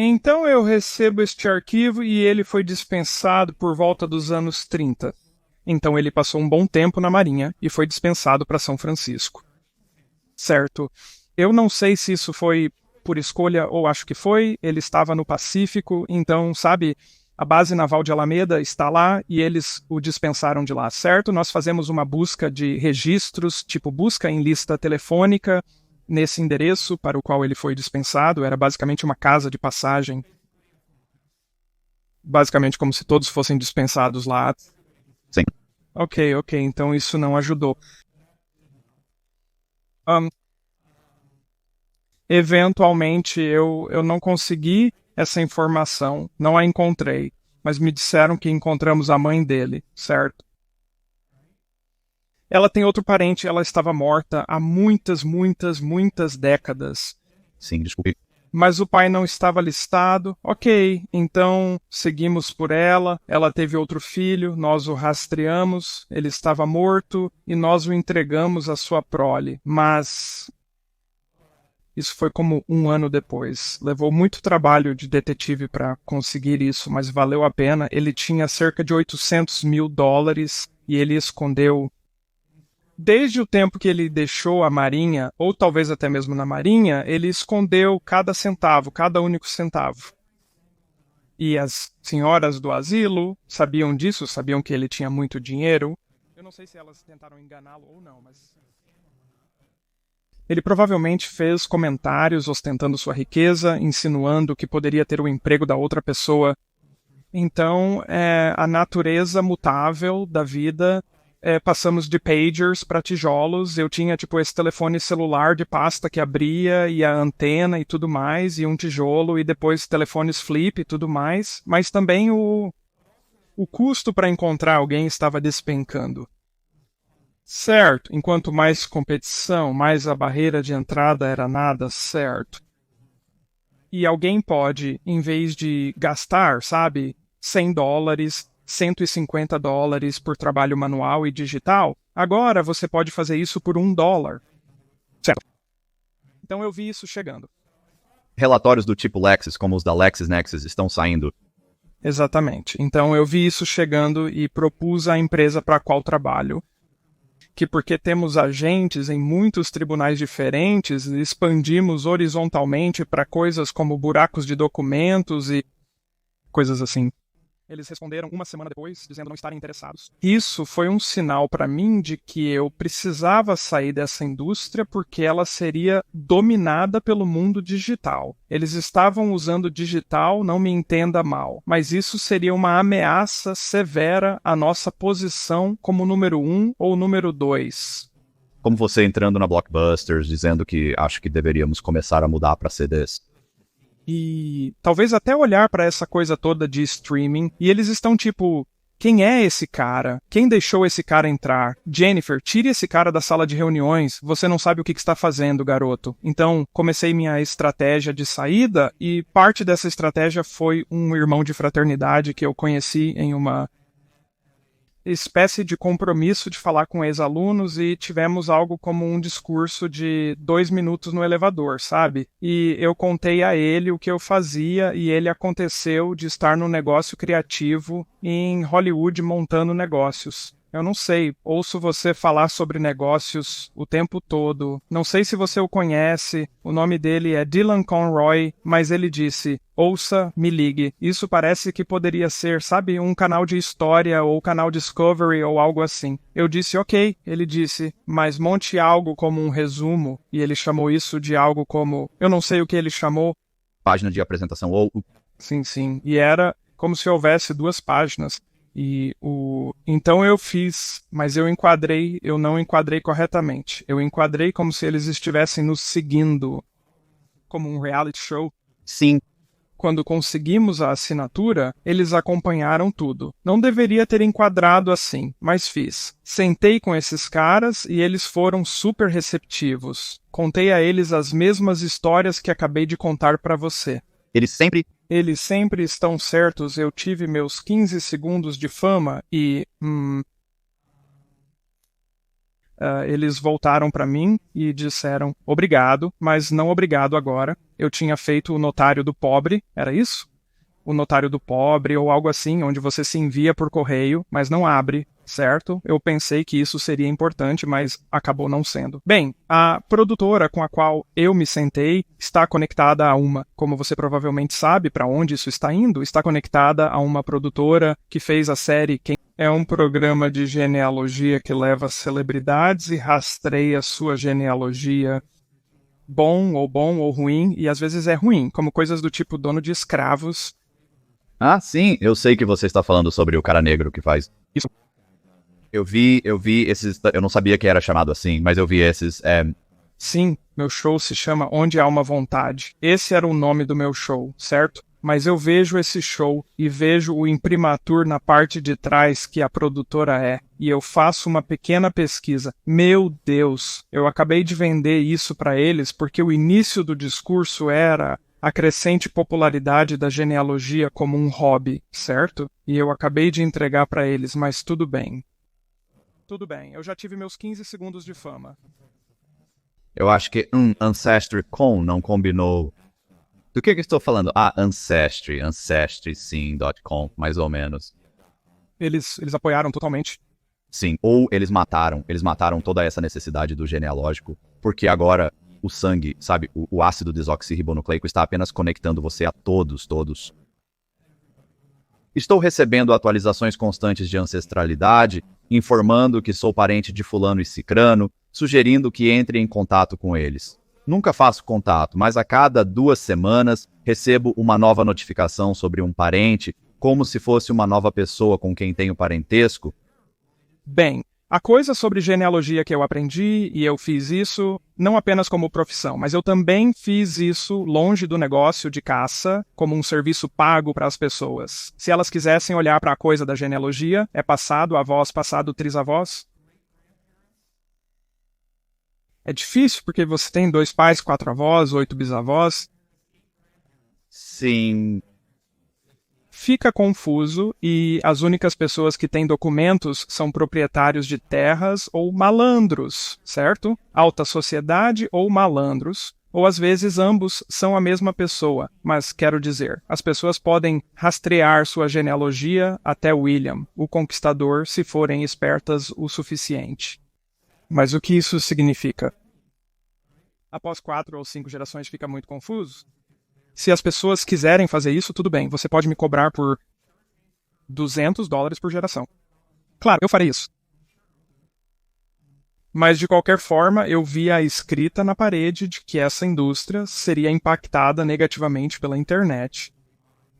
Então eu recebo este arquivo e ele foi dispensado por volta dos anos 30. Então ele passou um bom tempo na Marinha e foi dispensado para São Francisco. Certo. Eu não sei se isso foi por escolha ou acho que foi. Ele estava no Pacífico, então, sabe, a base naval de Alameda está lá e eles o dispensaram de lá, certo? Nós fazemos uma busca de registros, tipo busca em lista telefônica, nesse endereço para o qual ele foi dispensado. Era basicamente uma casa de passagem. Basicamente como se todos fossem dispensados lá. Sim. Ok, então isso não ajudou. Eventualmente eu não consegui essa informação, não a encontrei, mas me disseram que encontramos a mãe dele, certo? Ela tem outro parente, ela estava morta há muitas décadas. Sim, desculpe. Mas o pai não estava listado. Ok, então seguimos por ela. Ela teve outro filho, nós o rastreamos, ele estava morto e nós o entregamos à sua prole. Mas isso foi como um ano depois. Levou muito trabalho de detetive para conseguir isso, mas valeu a pena. Ele tinha cerca de $800 mil e ele escondeu. Desde o tempo que ele deixou a Marinha, ou talvez até mesmo na Marinha, ele escondeu cada centavo, cada único centavo. E as senhoras do asilo sabiam disso, sabiam que ele tinha muito dinheiro. Eu não sei se elas tentaram enganá-lo ou não, mas... Ele provavelmente fez comentários ostentando sua riqueza, insinuando que poderia ter o emprego da outra pessoa. Então, a natureza mutável da vida... passamos de pagers para tijolos. Eu tinha tipo esse telefone celular de pasta que abria e a antena e tudo mais, e um tijolo, e depois telefones flip e tudo mais, mas também o custo para encontrar alguém estava despencando. Certo, enquanto mais competição, mais a barreira de entrada era nada, certo. E alguém pode, em vez de gastar, sabe, $100, $150 por trabalho manual e digital, agora você pode fazer isso por $1. Certo. Então eu vi isso chegando. Relatórios do tipo Lexis, como os da LexisNexis, estão saindo. Exatamente. Então eu vi isso chegando e propus à empresa para a qual trabalho que, porque temos agentes em muitos tribunais diferentes, expandimos horizontalmente para coisas como buracos de documentos e coisas assim. Eles responderam uma semana depois, dizendo não estarem interessados. Isso foi um sinal para mim de que eu precisava sair dessa indústria porque ela seria dominada pelo mundo digital. Eles estavam usando digital, não me entenda mal, mas isso seria uma ameaça severa à nossa posição como número 1 ou número 2. Como você entrando na Blockbusters, dizendo que acho que deveríamos começar a mudar para CDs. E talvez até olhar para essa coisa toda de streaming, e eles estão tipo, quem é esse cara? Quem deixou esse cara entrar? Jennifer, tire esse cara da sala de reuniões, você não sabe o que está fazendo, garoto. Então, comecei minha estratégia de saída, e parte dessa estratégia foi um irmão de fraternidade que eu conheci em uma... espécie de compromisso de falar com ex-alunos e tivemos algo como um discurso de 2 minutos no elevador, sabe? E eu contei a ele o que eu fazia e ele aconteceu de estar no negócio criativo em Hollywood montando negócios. Eu não sei, ouço você falar sobre negócios o tempo todo. Não sei se você o conhece, o nome dele é Dylan Conroy, mas ele disse, ouça, me ligue. Isso parece que poderia ser, sabe, um canal de história ou canal Discovery ou algo assim. Eu disse, ok, ele disse, mas monte algo como um resumo, e ele chamou isso de algo como, eu não sei o que ele chamou. Página de apresentação ou... Sim, e era como se houvesse 2 páginas. Então eu fiz, mas eu não enquadrei corretamente. Eu enquadrei como se eles estivessem nos seguindo, como um reality show. Sim. Quando conseguimos a assinatura, eles acompanharam tudo. Não deveria ter enquadrado assim, mas fiz. Sentei com esses caras e eles foram super receptivos. Contei a eles as mesmas histórias que acabei de contar para você. Eles sempre estão certos, eu tive meus 15 segundos de fama e... eles voltaram para mim e disseram obrigado, mas não obrigado agora. Eu tinha feito o notário do pobre, era isso? O notário do pobre ou algo assim, onde você se envia por correio, mas não abre, certo? Eu pensei que isso seria importante, mas acabou não sendo. Bem, a produtora com a qual eu me sentei está conectada a como você provavelmente sabe para onde isso está indo, está conectada a uma produtora que fez a série Quem... É um programa de genealogia que leva celebridades e rastreia sua genealogia, bom ou ruim, e às vezes é ruim, como coisas do tipo dono de escravos. Ah, sim, eu sei que você está falando sobre o cara negro que faz isso. Eu vi esses, eu não sabia que era chamado assim, mas eu vi esses. Sim, meu show se chama Onde Há Uma Vontade. Esse era o nome do meu show, certo? Mas eu vejo esse show e vejo o imprimatur na parte de trás que a produtora é. E eu faço uma pequena pesquisa. Meu Deus, eu acabei de vender isso para eles porque o início do discurso era a crescente popularidade da genealogia como um hobby, certo? E eu acabei de entregar para eles, mas tudo bem. Tudo bem, eu já tive meus 15 segundos de fama. Eu acho que AncestryCon não combinou. Do que eu estou falando? Ancestry.com, mais ou menos. Eles apoiaram totalmente. Sim, ou eles mataram toda essa necessidade do genealógico, porque agora o sangue, sabe, o ácido desoxirribonucleico está apenas conectando você a todos. Estou recebendo atualizações constantes de ancestralidade, informando que sou parente de fulano e cicrano, sugerindo que entre em contato com eles. Nunca faço contato, mas a cada 2 semanas recebo uma nova notificação sobre um parente, como se fosse uma nova pessoa com quem tenho parentesco. Bem, a coisa sobre genealogia que eu aprendi, e eu fiz isso não apenas como profissão, mas eu também fiz isso longe do negócio de caça, como um serviço pago para as pessoas. Se elas quisessem olhar para a coisa da genealogia, é passado avós, passado trisavós. É difícil porque você tem 2 pais, 4 avós, 8 bisavós. Sim. Fica confuso e as únicas pessoas que têm documentos são proprietários de terras ou malandros, certo? Alta sociedade ou malandros. Ou às vezes ambos são a mesma pessoa, mas quero dizer, as pessoas podem rastrear sua genealogia até William, o Conquistador, se forem espertas o suficiente. Mas o que isso significa? Após 4 ou 5 gerações fica muito confuso? Se as pessoas quiserem fazer isso, tudo bem, você pode me cobrar por $200 por geração. Claro, eu farei isso. Mas, de qualquer forma, eu vi a escrita na parede de que essa indústria seria impactada negativamente pela internet.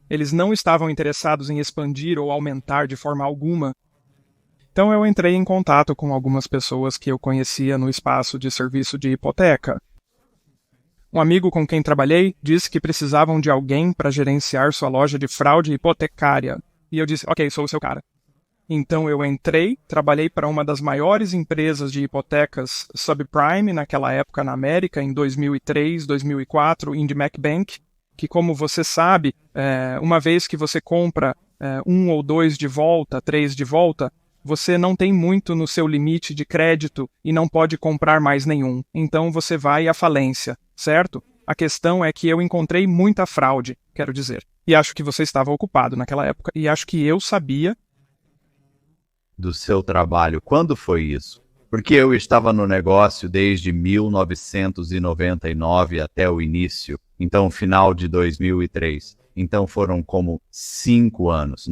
Eles não estavam interessados em expandir ou aumentar de forma alguma. Então eu entrei em contato com algumas pessoas que eu conhecia no espaço de serviço de hipoteca. Um amigo com quem trabalhei disse que precisavam de alguém para gerenciar sua loja de fraude hipotecária. E eu disse, ok, sou o seu cara. Então eu entrei, trabalhei para uma das maiores empresas de hipotecas subprime naquela época na América, em 2003, 2004, IndyMac Bank, que como você sabe, uma vez que você compra 1 ou 2 de volta, 3 de volta, você não tem muito no seu limite de crédito e não pode comprar mais nenhum. Então você vai à falência, certo? A questão é que eu encontrei muita fraude, quero dizer. E acho que você estava ocupado naquela época e acho que eu sabia Do seu trabalho. Quando foi isso? Porque eu estava no negócio desde 1999 até o início, então final de 2003. Então foram como 5 anos.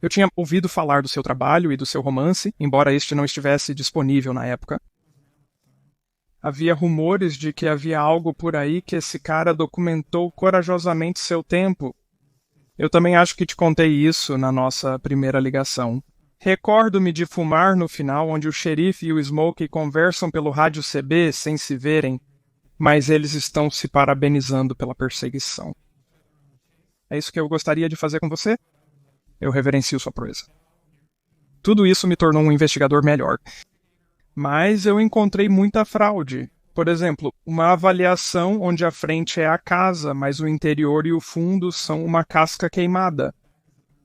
Eu tinha ouvido falar do seu trabalho e do seu romance, embora este não estivesse disponível na época. Havia rumores de que havia algo por aí que esse cara documentou corajosamente seu tempo. Eu também acho que te contei isso na nossa primeira ligação. Recordo-me de fumar no final, onde o xerife e o Smokey conversam pelo rádio CB sem se verem, mas eles estão se parabenizando pela perseguição. É isso que eu gostaria de fazer com você? Eu reverencio sua proeza. Tudo isso me tornou um investigador melhor. Mas eu encontrei muita fraude. Por exemplo, uma avaliação onde a frente é a casa, mas o interior e o fundo são uma casca queimada.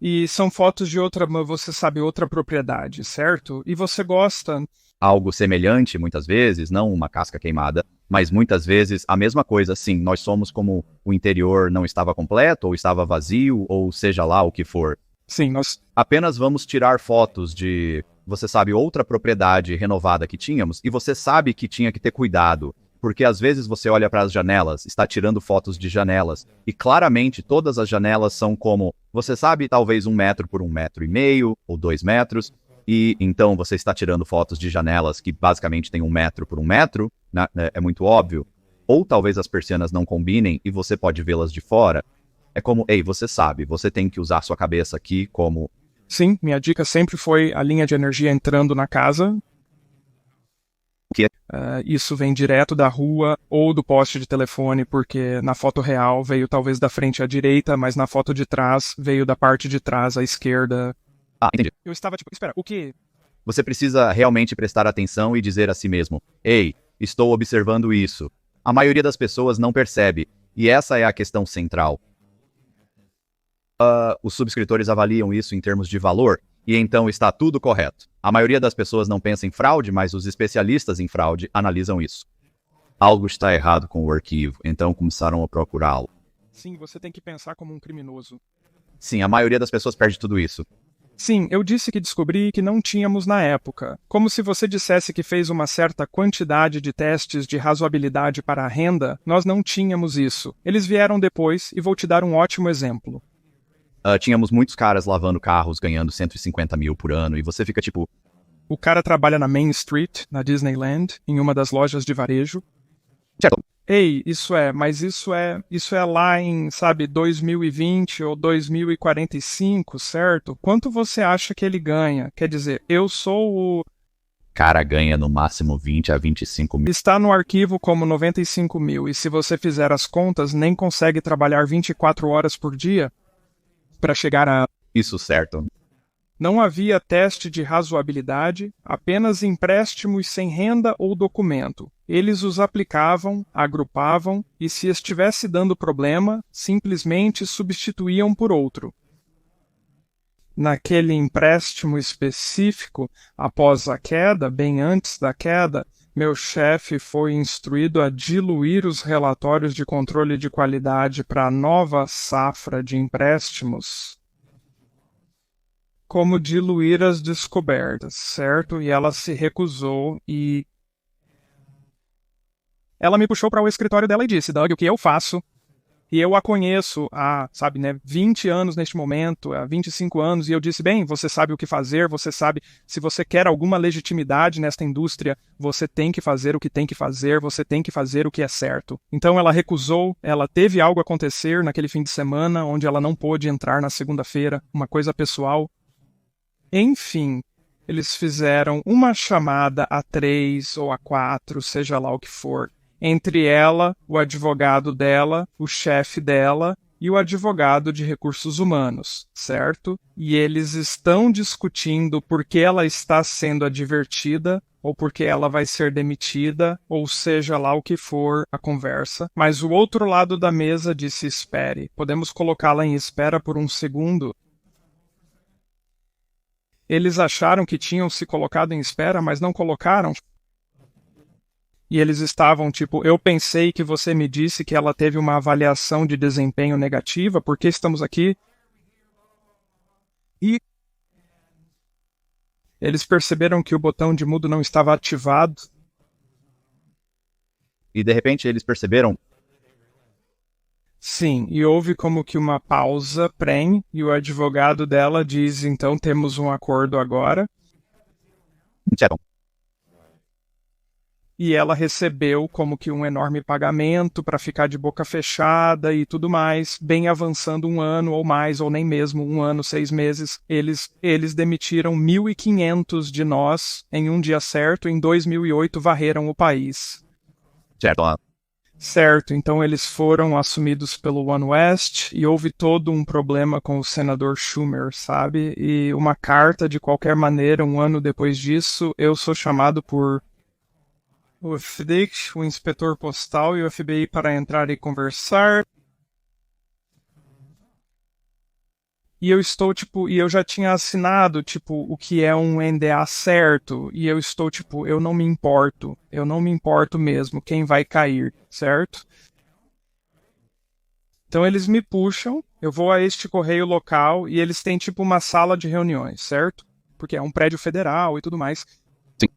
E são fotos de outra, você sabe, outra propriedade, certo? E você gosta. Algo semelhante, muitas vezes, não uma casca queimada, mas muitas vezes a mesma coisa, sim. Nós somos como o interior não estava completo, ou estava vazio, ou seja lá o que for. Sim, nós Apenas vamos tirar fotos de, você sabe, outra propriedade renovada que tínhamos, e você sabe que tinha que ter cuidado, porque às vezes você olha para as janelas, está tirando fotos de janelas, e claramente todas as janelas são como, você sabe, talvez 1 metro por 1,5 metros, ou 2 metros, e então você está tirando fotos de janelas que basicamente tem 1 metro por 1 metro, né? É muito óbvio. Ou talvez as persianas não combinem e você pode vê-las de fora. É como, ei, você sabe, você tem que usar sua cabeça aqui como... Sim, minha dica sempre foi a linha de energia entrando na casa. Que? Isso vem direto da rua ou do poste de telefone, porque na foto real veio talvez da frente à direita, mas na foto de trás veio da parte de trás à esquerda. Ah, entendi. Eu estava tipo, espera, o quê? Você precisa realmente prestar atenção e dizer a si mesmo, ei, estou observando isso. A maioria das pessoas não percebe, e essa é a questão central. Os subscritores avaliam isso em termos de valor, e então está tudo correto. A maioria das pessoas não pensa em fraude, mas os especialistas em fraude analisam isso. Algo está errado com o arquivo, então começaram a procurá-lo. Sim, você tem que pensar como um criminoso. Sim, a maioria das pessoas perde tudo isso. Sim, eu disse que descobri que não tínhamos na época. Como se você dissesse que fez uma certa quantidade de testes de razoabilidade para a renda, nós não tínhamos isso. Eles vieram depois e vou te dar um ótimo exemplo. Tínhamos muitos caras lavando carros ganhando 150 mil por ano, e você fica tipo... O cara trabalha na Main Street, na Disneyland, em uma das lojas de varejo. Certo. Ei, isso é lá em, sabe, 2020 ou 2045, certo? Quanto você acha que ele ganha? Quer dizer, eu sou o... Cara ganha no máximo 20 a 25 mil. Está no arquivo como 95 mil, e se você fizer as contas, nem consegue trabalhar 24 horas por dia para chegar a... Isso, certo. Não havia teste de razoabilidade, apenas empréstimos sem renda ou documento. Eles os aplicavam, agrupavam e, se estivesse dando problema, simplesmente substituíam por outro. Naquele empréstimo específico, após a queda, bem antes da queda, meu chefe foi instruído a diluir os relatórios de controle de qualidade para a nova safra de empréstimos. Como diluir as descobertas, certo? E ela se recusou e... Ela me puxou para o escritório dela e disse, Doug, o que eu faço? E eu a conheço há, 20 anos neste momento, há 25 anos, e eu disse, bem, você sabe o que fazer, você sabe, se você quer alguma legitimidade nesta indústria, você tem que fazer o que tem que fazer, você tem que fazer o que é certo. Então ela recusou, ela teve algo acontecer naquele fim de semana, onde ela não pôde entrar na segunda-feira, uma coisa pessoal. Enfim, eles fizeram uma chamada a 3 ou a 4, seja lá o que for, entre ela, o advogado dela, o chefe dela e o advogado de recursos humanos, certo? E eles estão discutindo por que ela está sendo advertida ou porque ela vai ser demitida, ou seja lá o que for a conversa. Mas o outro lado da mesa disse espere. Podemos colocá-la em espera por um segundo? Eles acharam que tinham se colocado em espera, mas não colocaram. E eles estavam tipo, eu pensei que você me disse que ela teve uma avaliação de desempenho negativa, por que estamos aqui? E eles perceberam que o botão de mudo não estava ativado. E de repente eles perceberam. Sim, e houve como que uma pausa prenhe, e o advogado dela diz, então temos um acordo agora. Certo. E ela recebeu como que um enorme pagamento para ficar de boca fechada e tudo mais, bem avançando um ano ou mais, ou nem mesmo um ano, 6 meses. Eles demitiram 1.500 de nós em um dia certo, em 2008 varreram o país. Certo. Certo, então eles foram assumidos pelo One West e houve todo um problema com o senador Schumer, sabe? E uma carta, de qualquer maneira, um ano depois disso, eu sou chamado por o FBI, o inspetor postal e o FBI para entrar e conversar. E eu estou, tipo, e eu já tinha assinado, tipo, o que é um NDA certo, e eu estou, tipo, eu não me importo mesmo quem vai cair, certo? Então eles me puxam, eu vou a este correio local e eles têm, tipo, uma sala de reuniões, certo? Porque é um prédio federal e tudo mais. Sim.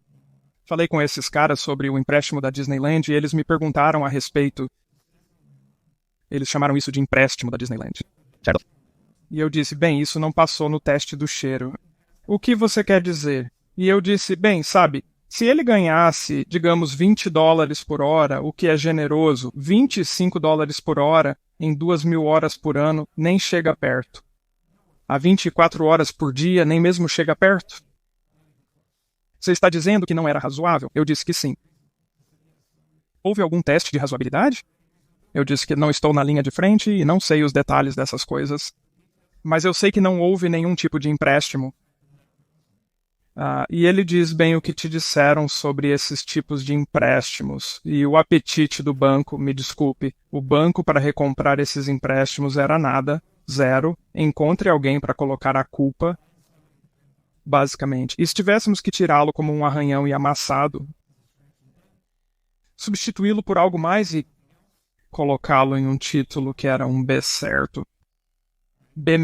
Falei com esses caras sobre o empréstimo da Disneyland e eles me perguntaram a respeito. Eles chamaram isso de empréstimo da Disneyland. Certo. E eu disse, bem, isso não passou no teste do cheiro. O que você quer dizer? E eu disse, bem, sabe, se ele ganhasse, digamos, $20 por hora, o que é generoso, $25 por hora, em 2.000 horas por ano, nem chega perto. A 24 horas por dia, nem mesmo chega perto. Você está dizendo que não era razoável? Eu disse que sim. Houve algum teste de razoabilidade? Eu disse que não estou na linha de frente e não sei os detalhes dessas coisas. Mas eu sei que não houve nenhum tipo de empréstimo. E ele diz bem o que te disseram sobre esses tipos de empréstimos. E o apetite do banco, me desculpe, o banco para recomprar esses empréstimos era nada, zero. Encontre alguém para colocar a culpa, basicamente. E se tivéssemos que tirá-lo como um arranhão e amassado, substituí-lo por algo mais e colocá-lo em um título que era um B certo. B-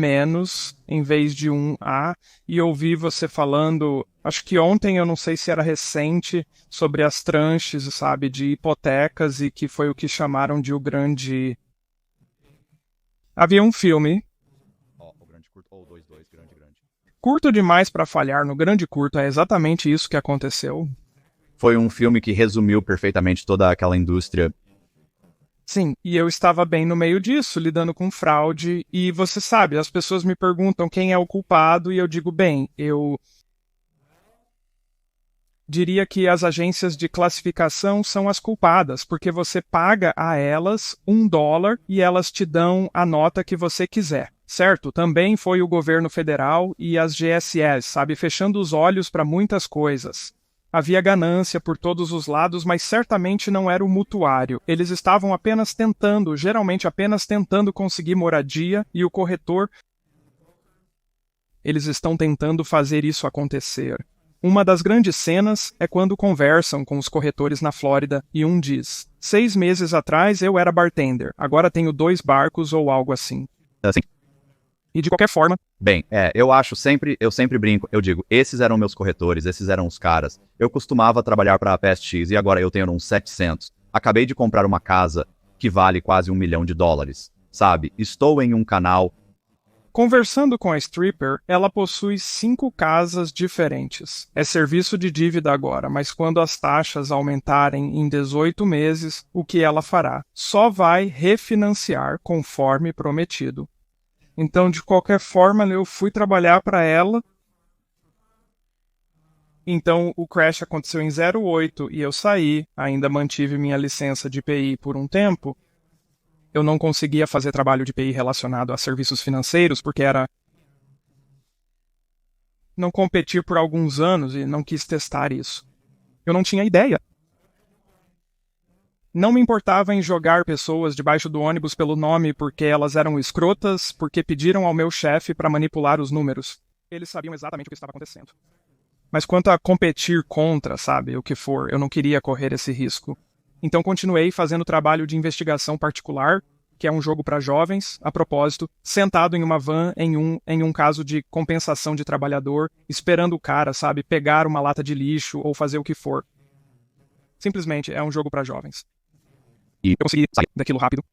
em vez de um A, e ouvi você falando, acho que ontem, eu não sei se era recente, sobre as tranches, sabe, de hipotecas e que foi o que chamaram de o grande... Havia um filme... O grande curto, ou 2, grande. Curto demais para falhar no grande curto, é exatamente isso que aconteceu. Foi um filme que resumiu perfeitamente toda aquela indústria. Sim, e eu estava bem no meio disso, lidando com fraude, e você sabe, as pessoas me perguntam quem é o culpado, e eu digo, bem, eu diria que as agências de classificação são as culpadas, porque você paga a elas $1 e elas te dão a nota que você quiser, certo? Também foi o governo federal e as GSEs, sabe, fechando os olhos para muitas coisas. Havia ganância por todos os lados, mas certamente não era o mutuário. Eles estavam apenas tentando, geralmente apenas tentando conseguir moradia, e o corretor... Eles estão tentando fazer isso acontecer. Uma das grandes cenas é quando conversam com os corretores na Flórida e um diz: 6 meses atrás eu era bartender, agora tenho 2 barcos ou algo assim. Assim. E de qualquer forma... Bem, eu sempre brinco, eu digo, esses eram meus corretores, esses eram os caras. Eu costumava trabalhar para a PSX e agora eu tenho uns 700. Acabei de comprar uma casa que vale quase $1 milhão, sabe? Estou em um canal... Conversando com a stripper, ela possui 5 casas diferentes. É serviço de dívida agora, mas quando as taxas aumentarem em 18 meses, o que ela fará? Só vai refinanciar conforme prometido. Então, de qualquer forma, eu fui trabalhar para ela. Então, o crash aconteceu em 08 e eu saí, ainda mantive minha licença de PI por um tempo. Eu não conseguia fazer trabalho de PI relacionado a serviços financeiros porque era... não competir por alguns anos e não quis testar isso. Eu não tinha ideia. Não me importava em jogar pessoas debaixo do ônibus pelo nome porque elas eram escrotas, porque pediram ao meu chefe para manipular os números. Eles sabiam exatamente o que estava acontecendo. Mas quanto a competir contra, sabe, o que for, eu não queria correr esse risco. Então continuei fazendo trabalho de investigação particular, que é um jogo para jovens, a propósito, sentado em uma van em um caso de compensação de trabalhador, esperando o cara, sabe, pegar uma lata de lixo ou fazer o que for. Simplesmente é um jogo para jovens. E eu consegui sair daquilo rápido.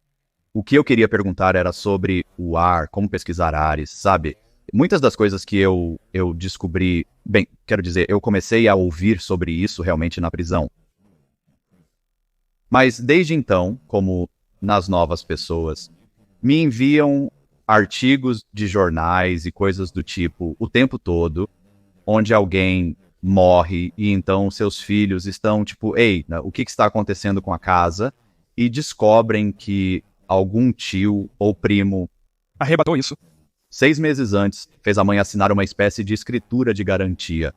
O que eu queria perguntar era sobre o ar, como pesquisar ares, sabe? Muitas das coisas que eu descobri, bem, quero dizer, eu comecei a ouvir sobre isso realmente na prisão. Mas desde então, como nas novas pessoas, me enviam artigos de jornais e coisas do tipo o tempo todo, onde alguém morre e então seus filhos estão tipo, ei, o que está acontecendo com a casa? E descobrem que algum tio ou primo arrebatou isso. 6 meses antes, fez a mãe assinar uma espécie de escritura de garantia.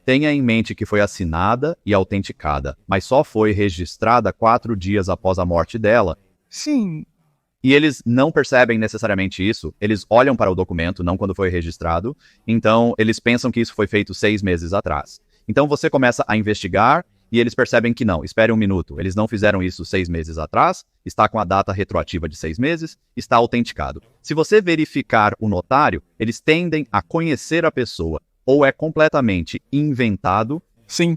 Tenha em mente que foi assinada e autenticada, mas só foi registrada 4 dias após a morte dela. Sim. E eles não percebem necessariamente isso, eles olham para o documento, não quando foi registrado, então eles pensam que isso foi feito 6 meses atrás. Então você começa a investigar e eles percebem que não, espere um minuto, eles não fizeram isso 6 meses atrás, está com a data retroativa de 6 meses, está autenticado. Se você verificar o notário, eles tendem a conhecer a pessoa, ou é completamente inventado. Sim.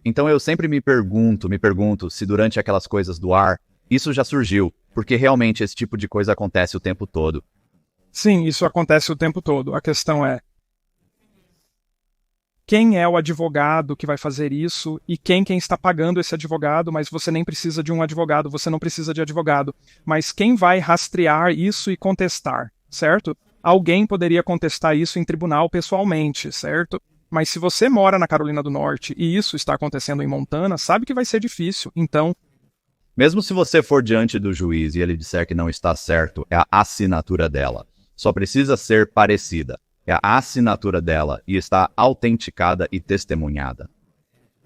Então eu sempre me pergunto se durante aquelas coisas do ar, isso já surgiu, porque realmente esse tipo de coisa acontece o tempo todo. Sim, isso acontece o tempo todo. A questão é, quem é o advogado que vai fazer isso e quem está pagando esse advogado, mas você nem precisa de um advogado, você não precisa de advogado. Mas quem vai rastrear isso e contestar, certo? Alguém poderia contestar isso em tribunal pessoalmente, certo? Mas se você mora na Carolina do Norte e isso está acontecendo em Montana, sabe que vai ser difícil. Então, mesmo se você for diante do juiz e ele disser que não está certo, é a assinatura dela. Só precisa ser parecida. É a assinatura dela e está autenticada e testemunhada.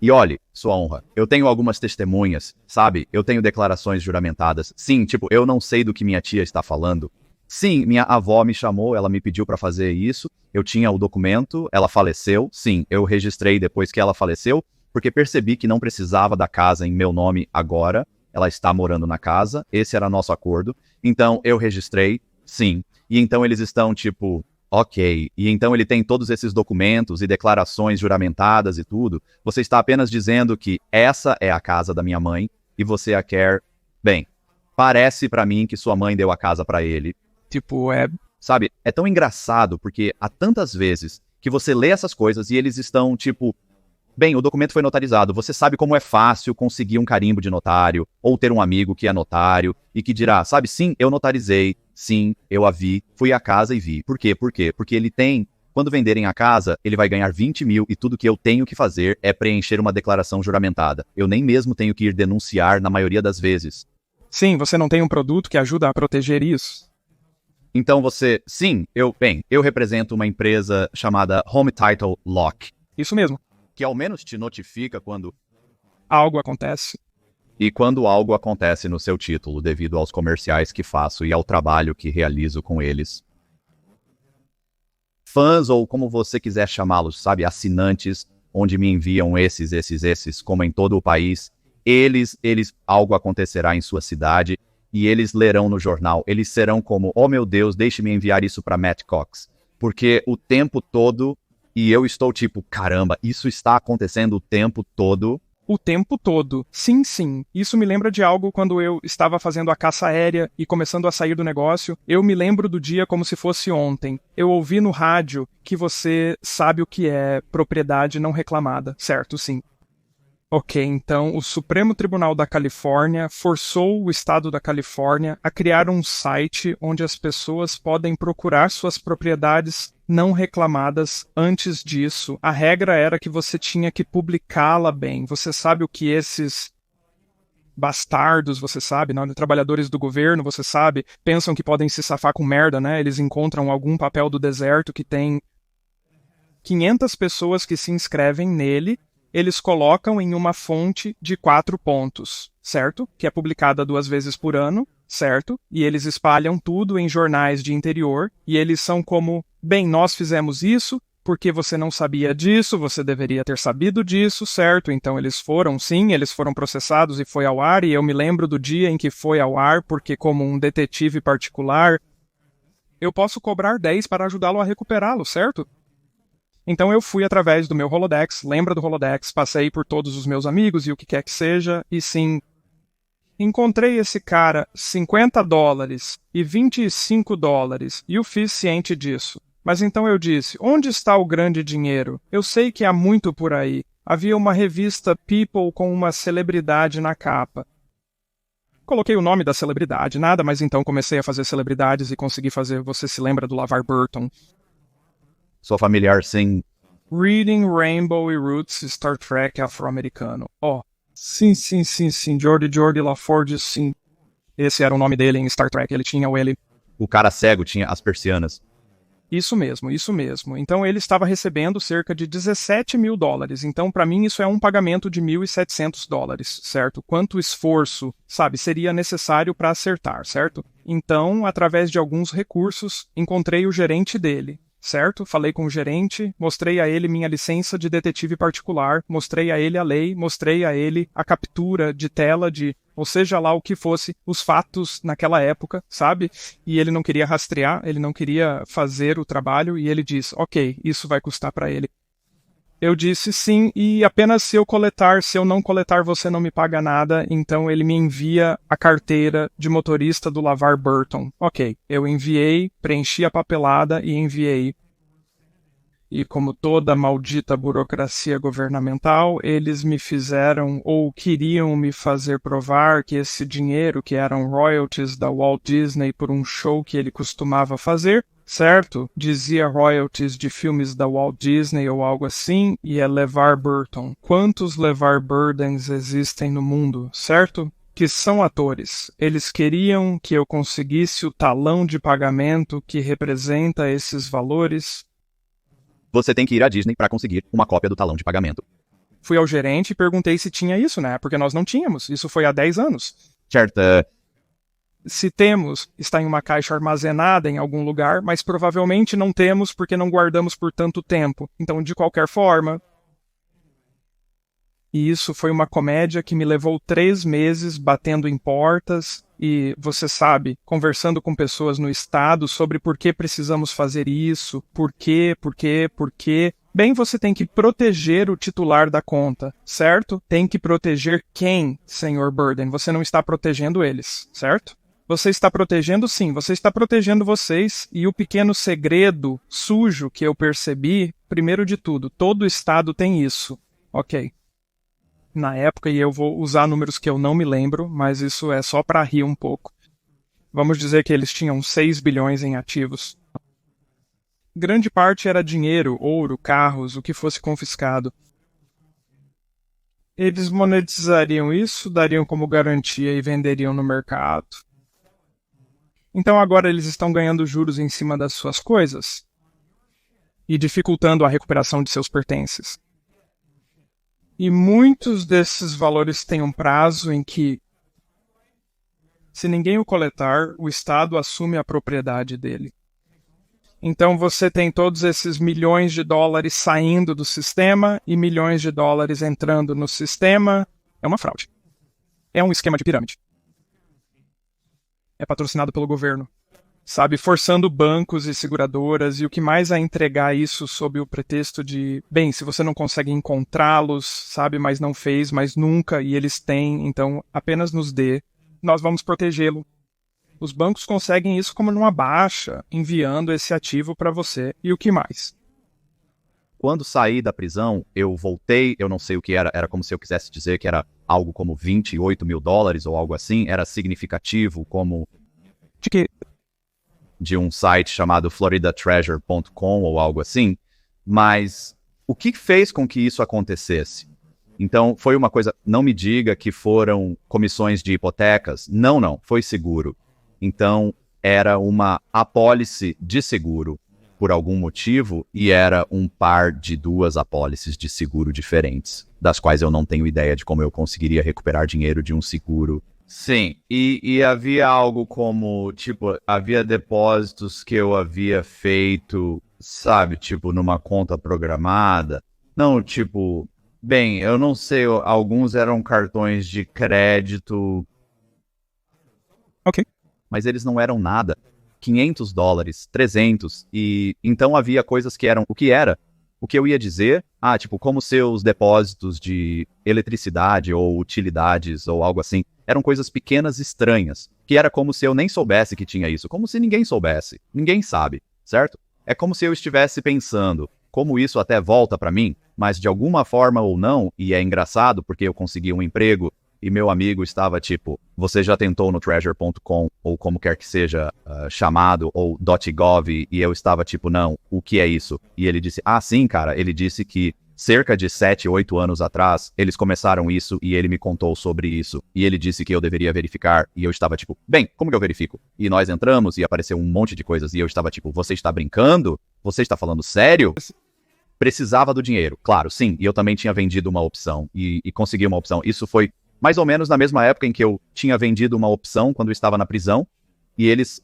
E olhe, sua honra, eu tenho algumas testemunhas, sabe? Eu tenho declarações juramentadas. Sim, tipo, eu não sei do que minha tia está falando. Sim, minha avó me chamou, ela me pediu para fazer isso. Eu tinha o documento, ela faleceu. Sim, eu registrei depois que ela faleceu, porque percebi que não precisava da casa em meu nome agora. Ela está morando na casa, esse era nosso acordo. Então eu registrei, sim. E então eles estão tipo, ok. E então ele tem todos esses documentos e declarações juramentadas e tudo. Você está apenas dizendo que essa é a casa da minha mãe e você a quer. Bem, parece pra mim que sua mãe deu a casa pra ele. tipo, Sabe, é tão engraçado porque há tantas vezes que você lê essas coisas e eles estão tipo, bem, o documento foi notarizado, você sabe como é fácil conseguir um carimbo de notário, ou ter um amigo que é notário, e que dirá, sabe, sim, eu notarizei, sim, eu a vi, fui à casa e vi. Por quê? Porque ele tem, quando venderem a casa, ele vai ganhar 20 mil e tudo que eu tenho que fazer é preencher uma declaração juramentada. Eu nem mesmo tenho que ir denunciar na maioria das vezes. Sim, você não tem um produto que ajuda a proteger isso? Então você, sim, eu represento uma empresa chamada Home Title Lock. Isso mesmo. Que ao menos te notifica quando algo acontece. E quando algo acontece no seu título, devido aos comerciais que faço e ao trabalho que realizo com eles. Fãs, ou como você quiser chamá-los, sabe, assinantes, onde me enviam esses, como em todo o país, eles, algo acontecerá em sua cidade, e eles lerão no jornal, eles serão como, oh meu Deus, deixe-me enviar isso para Matt Cox, porque o tempo todo, e eu estou tipo, caramba, isso está acontecendo o tempo todo. O tempo todo. Sim, sim. Isso me lembra de algo quando eu estava fazendo a caça aérea e começando a sair do negócio. Eu me lembro do dia como se fosse ontem. Eu ouvi no rádio que você sabe o que é propriedade não reclamada, certo? Sim. Ok, então o Supremo Tribunal da Califórnia forçou o estado da Califórnia a criar um site onde as pessoas podem procurar suas propriedades não reclamadas. Antes disso, a regra era que você tinha que publicá-la bem. Você sabe o que esses bastardos, você sabe, não? Trabalhadores do governo, você sabe, pensam que podem se safar com merda, né? Eles encontram algum papel do deserto que tem 500 pessoas que se inscrevem nele. Eles colocam em uma fonte de 4 pontos, certo? Que é publicada 2 vezes por ano, certo? E eles espalham tudo em jornais de interior, e eles são como, bem, nós fizemos isso, porque você não sabia disso, você deveria ter sabido disso, certo? Então eles foram, sim, eles foram processados e foi ao ar, e eu me lembro do dia em que foi ao ar, porque como um detetive particular, eu posso cobrar 10 para ajudá-lo a recuperá-lo, certo? Então eu fui através do meu Holodex, lembra do Holodex, passei por todos os meus amigos e o que quer que seja, e sim, encontrei esse cara $50 e $25 e o fiz ciente disso. Mas então eu disse, onde está o grande dinheiro? Eu sei que há muito por aí. Havia uma revista People com uma celebridade na capa. Coloquei o nome da celebridade, nada, mas então comecei a fazer celebridades e consegui fazer, você se lembra do LeVar Burton? Sou familiar, sim. Reading Rainbow e Roots, Star Trek afro-americano. Sim, Geordi LaForge, sim. Esse era o nome dele em Star Trek, ele tinha o ele. O cara cego tinha as persianas. Isso mesmo. Então ele estava recebendo cerca de $17 mil. Então, para mim, isso é um pagamento de $1.700, certo? Quanto esforço, seria necessário para acertar, certo? Então, através de alguns recursos, encontrei o gerente dele. Certo? Falei com o gerente, mostrei a ele minha licença de detetive particular, mostrei a ele a lei, mostrei a ele a captura de tela ou seja lá o que fosse, os fatos naquela época, sabe? E ele não queria rastrear, ele não queria fazer o trabalho, e ele disse, ok, isso vai custar para ele. Eu disse sim, e apenas se eu não coletar, você não me paga nada, então ele me envia a carteira de motorista do LeVar Burton. Ok, eu enviei, preenchi a papelada e enviei. E como toda maldita burocracia governamental, eles me fizeram ou queriam me fazer provar que esse dinheiro, que eram royalties da Walt Disney por um show que ele costumava fazer, certo? Dizia royalties de filmes da Walt Disney ou algo assim, e é LeVar Burton. Quantos LeVar Burdens existem no mundo, certo? Que são atores. Eles queriam que eu conseguisse o talão de pagamento que representa esses valores. Você tem que ir à Disney para conseguir uma cópia do talão de pagamento. Fui ao gerente e perguntei se tinha isso, né? Porque nós não tínhamos. Isso foi há 10 anos. Certo. Se temos, está em uma caixa armazenada em algum lugar, mas provavelmente não temos porque não guardamos por tanto tempo. Então, de qualquer forma... E isso foi uma comédia que me levou 3 meses batendo em portas e, você sabe, conversando com pessoas no estado sobre por que precisamos fazer isso, por quê. Bem, você tem que proteger o titular da conta, certo? Tem que proteger quem, Sr. Burden? Você não está protegendo eles, certo? Você está protegendo, sim, você está protegendo vocês, e o pequeno segredo sujo que eu percebi, primeiro de tudo, todo estado tem isso, ok? Na época, e eu vou usar números que eu não me lembro, mas isso é só para rir um pouco. Vamos dizer que eles tinham 6 bilhões em ativos. Grande parte era dinheiro, ouro, carros, o que fosse confiscado. Eles monetizariam isso, dariam como garantia e venderiam no mercado. Então agora eles estão ganhando juros em cima das suas coisas e dificultando a recuperação de seus pertences. E muitos desses valores têm um prazo em que, se ninguém o coletar, o Estado assume a propriedade dele. Então você tem todos esses milhões de dólares saindo do sistema e milhões de dólares entrando no sistema. É uma fraude. É um esquema de pirâmide. É patrocinado pelo governo. Sabe, forçando bancos e seguradoras e o que mais a entregar isso sob o pretexto de, bem, se você não consegue encontrá-los, sabe, mas não fez, mas nunca, e eles têm, então apenas nos dê, nós vamos protegê-lo. Os bancos conseguem isso como numa baixa, enviando esse ativo para você, e o que mais? Quando saí da prisão, eu voltei, eu não sei o que era como se eu quisesse dizer que era algo como $28 mil ou algo assim, era significativo como... De que? De um site chamado floridatreasure.com ou algo assim, mas o que fez com que isso acontecesse? Então, foi uma coisa, não me diga que foram comissões de hipotecas, não, foi seguro. Então, era uma apólice de seguro por algum motivo e era um par de 2 apólices de seguro diferentes, das quais eu não tenho ideia de como eu conseguiria recuperar dinheiro de um seguro. Sim, e havia algo como, tipo, havia depósitos que eu havia feito sabe, tipo, numa conta programada. Não, tipo, bem, eu não sei, alguns eram cartões de crédito, Ok. mas eles não eram nada. $500, 300, e então havia coisas que eram, o que era? O que eu ia dizer? Ah, tipo, como seus depósitos de eletricidade ou utilidades ou algo assim, eram coisas pequenas e estranhas, que era como se eu nem soubesse que tinha isso, como se ninguém soubesse. Ninguém sabe, certo? É como se eu estivesse pensando, como isso até volta pra mim, mas de alguma forma ou não, e é engraçado porque eu consegui um emprego e meu amigo estava tipo, você já tentou no treasure.com, ou como quer que seja chamado, ou .gov, e eu estava tipo, não, o que é isso? E ele disse, ah, sim, cara, ele disse que cerca de 7, 8 anos atrás, eles começaram isso e ele me contou sobre isso. E ele disse que eu deveria verificar, e eu estava tipo, bem, como que eu verifico? E nós entramos e apareceu um monte de coisas, e eu estava tipo, você está brincando? Você está falando sério? Precisava do dinheiro, claro, sim, e eu também tinha vendido uma opção, e consegui uma opção. Isso foi mais ou menos na mesma época em que eu tinha vendido uma opção quando eu estava na prisão, e eles,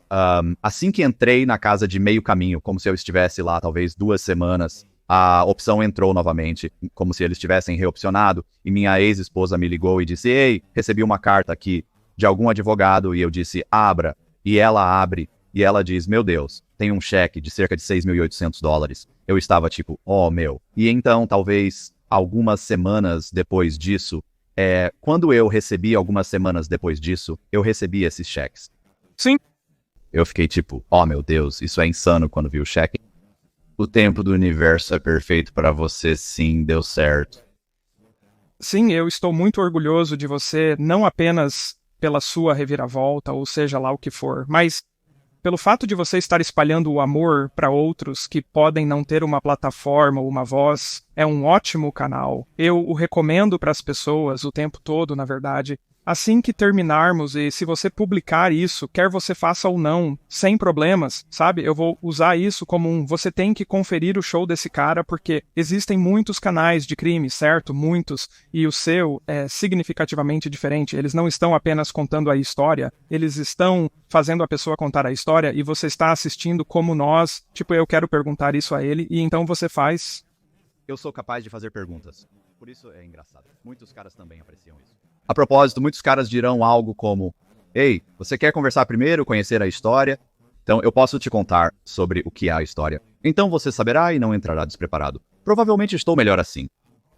assim que entrei na casa de meio caminho, como se eu estivesse lá talvez 2 semanas, a opção entrou novamente, como se eles tivessem reopcionado, e minha ex-esposa me ligou e disse, ei, recebi uma carta aqui de algum advogado, e eu disse, abra, e ela abre, e ela diz, meu Deus, tem um cheque de cerca de $6.800. Eu estava tipo, oh meu. E então, talvez algumas semanas depois disso, quando eu recebi algumas semanas depois disso, eu recebi esses cheques. Sim. Eu fiquei tipo, oh meu Deus, isso é insano quando vi o cheque. O tempo do universo é perfeito para você, sim, deu certo. Sim, eu estou muito orgulhoso de você, não apenas pela sua reviravolta, ou seja lá o que for, mas pelo fato de você estar espalhando o amor para outros que podem não ter uma plataforma ou uma voz. É um ótimo canal. Eu o recomendo para as pessoas o tempo todo, na verdade. Assim que terminarmos, e se você publicar isso, quer você faça ou não, sem problemas, sabe? Eu vou usar isso como você tem que conferir o show desse cara, porque existem muitos canais de crime, certo? Muitos. E o seu é significativamente diferente. Eles não estão apenas contando a história, eles estão fazendo a pessoa contar a história e você está assistindo como nós. Tipo, eu quero perguntar isso a ele, e então você faz. Eu sou capaz de fazer perguntas. Por isso é engraçado. Muitos caras também apreciam isso. A propósito, muitos caras dirão algo como, ei, você quer conversar primeiro, conhecer a história? Então eu posso te contar sobre o que é a história. Então você saberá e não entrará despreparado. Provavelmente estou melhor assim.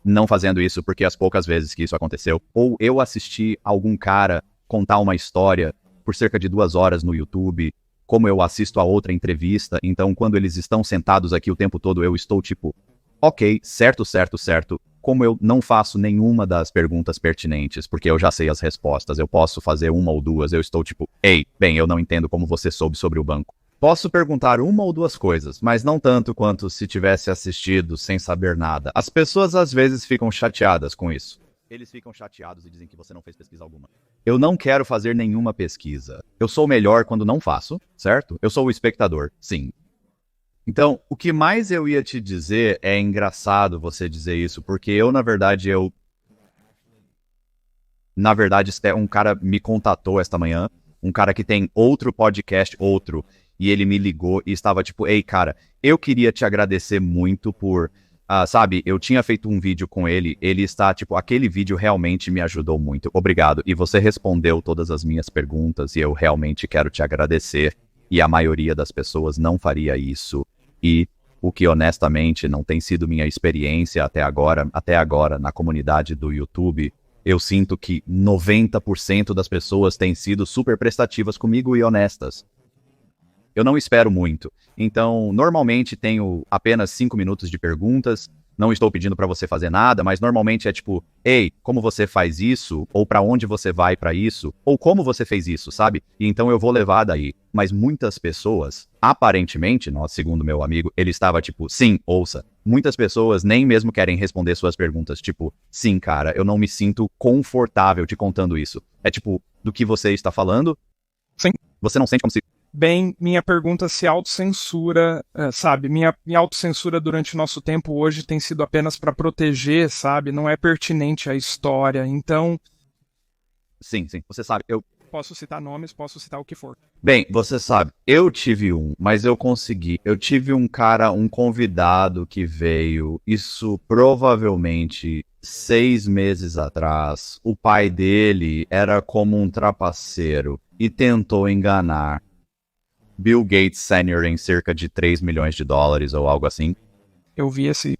Não fazendo isso porque as poucas vezes que isso aconteceu, ou eu assisti algum cara contar uma história por cerca de 2 horas no YouTube, como eu assisto a outra entrevista, então quando eles estão sentados aqui o tempo todo, eu estou tipo, ok, certo, certo, certo. Como eu não faço nenhuma das perguntas pertinentes, porque eu já sei as respostas, eu posso fazer uma ou duas, eu estou tipo, ei, bem, eu não entendo como você soube sobre o banco. Posso perguntar uma ou duas coisas, mas não tanto quanto se tivesse assistido sem saber nada. As pessoas às vezes ficam chateadas com isso. Eles ficam chateados e dizem que você não fez pesquisa alguma. Eu não quero fazer nenhuma pesquisa. Eu sou melhor quando não faço, certo? Eu sou o espectador, sim. Então, o que mais eu ia te dizer é engraçado você dizer isso, porque na verdade, um cara me contatou esta manhã, um cara que tem outro podcast, e ele me ligou e estava tipo, ei, cara, eu queria te agradecer muito por, sabe, eu tinha feito um vídeo com ele, ele está, tipo, aquele vídeo realmente me ajudou muito, obrigado, e você respondeu todas as minhas perguntas e eu realmente quero te agradecer, e a maioria das pessoas não faria isso. E o que honestamente não tem sido minha experiência até agora na comunidade do YouTube, eu sinto que 90% das pessoas têm sido super prestativas comigo e honestas. Eu não espero muito. Então, normalmente tenho apenas 5 minutos de perguntas. Não estou pedindo para você fazer nada, mas normalmente é tipo, ei, como você faz isso? Ou para onde você vai para isso? Ou como você fez isso, sabe? E então eu vou levar daí. Mas muitas pessoas, aparentemente, segundo meu amigo, ele estava tipo, sim, ouça. Muitas pessoas nem mesmo querem responder suas perguntas, tipo, sim, cara, eu não me sinto confortável te contando isso. É tipo, do que você está falando? Sim. Você não sente como se... Bem, minha pergunta se autocensura, sabe? Minha autocensura durante o nosso tempo hoje tem sido apenas para proteger, sabe? Não é pertinente à história. Então, Sim, você sabe, posso citar nomes, posso citar o que for. Bem, você sabe, eu tive mas eu consegui. Eu tive um cara, um convidado que veio, isso provavelmente 6 meses atrás. O pai dele era como um trapaceiro e tentou enganar Bill Gates Sr. em cerca de 3 milhões de dólares ou algo assim. Eu vi esse...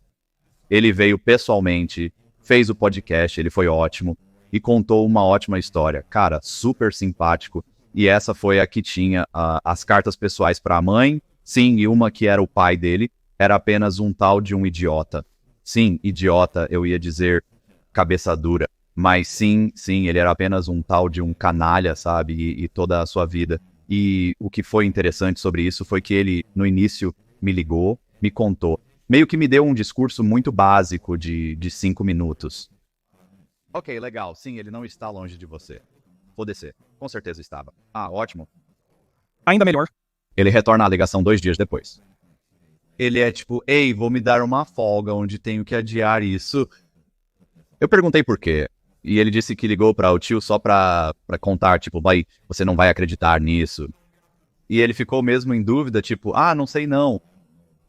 Ele veio pessoalmente, fez o podcast, ele foi ótimo e contou uma ótima história. Cara, super simpático. E essa foi a que tinha as cartas pessoais para a mãe. Sim, e uma que era o pai dele. Era apenas um tal de um idiota. Sim, idiota, eu ia dizer cabeça dura. Mas sim, ele era apenas um tal de um canalha, sabe? E toda a sua vida. E o que foi interessante sobre isso foi que ele, no início, me ligou, me contou. Meio que me deu um discurso muito básico de 5 minutos. Ok, legal. Sim, ele não está longe de você. Vou descer. Com certeza estava. Ah, ótimo. Ainda melhor. Ele retorna à ligação 2 dias depois. Ele é tipo, ei, vou me dar uma folga onde tenho que adiar isso. Eu perguntei por quê. E ele disse que ligou para o tio só pra contar, tipo, você não vai acreditar nisso. E ele ficou mesmo em dúvida, tipo, não sei não.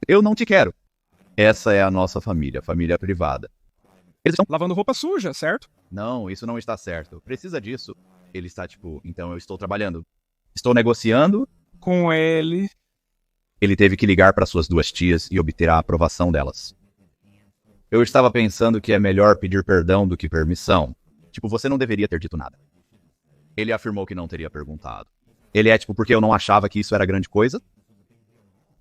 Eu não te quero. Essa é a nossa família privada. Eles estão lavando roupa suja, certo? Não, isso não está certo. Precisa disso. Ele está tipo, então eu estou trabalhando. Estou negociando. Com ele. Ele teve que ligar para suas 2 tias e obter a aprovação delas. Eu estava pensando que é melhor pedir perdão do que permissão. Tipo, você não deveria ter dito nada. Ele afirmou que não teria perguntado. Ele é tipo, porque eu não achava que isso era grande coisa?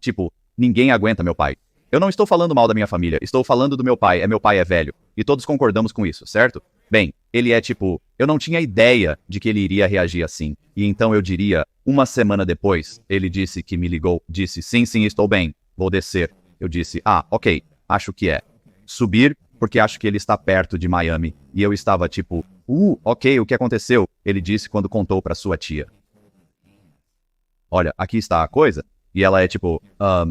Tipo, ninguém aguenta meu pai. Eu não estou falando mal da minha família, estou falando do meu pai. Meu pai é velho. E todos concordamos com isso, certo? Bem, ele é tipo, eu não tinha ideia de que ele iria reagir assim. E então eu diria, 1 semana depois, ele disse que me ligou, disse, sim, estou bem, vou descer. Eu disse, ok, acho que é. Subir, porque acho que ele está perto de Miami. E eu estava tipo, ok, o que aconteceu? Ele disse quando contou para sua tia. Olha, aqui está a coisa. E ela é tipo,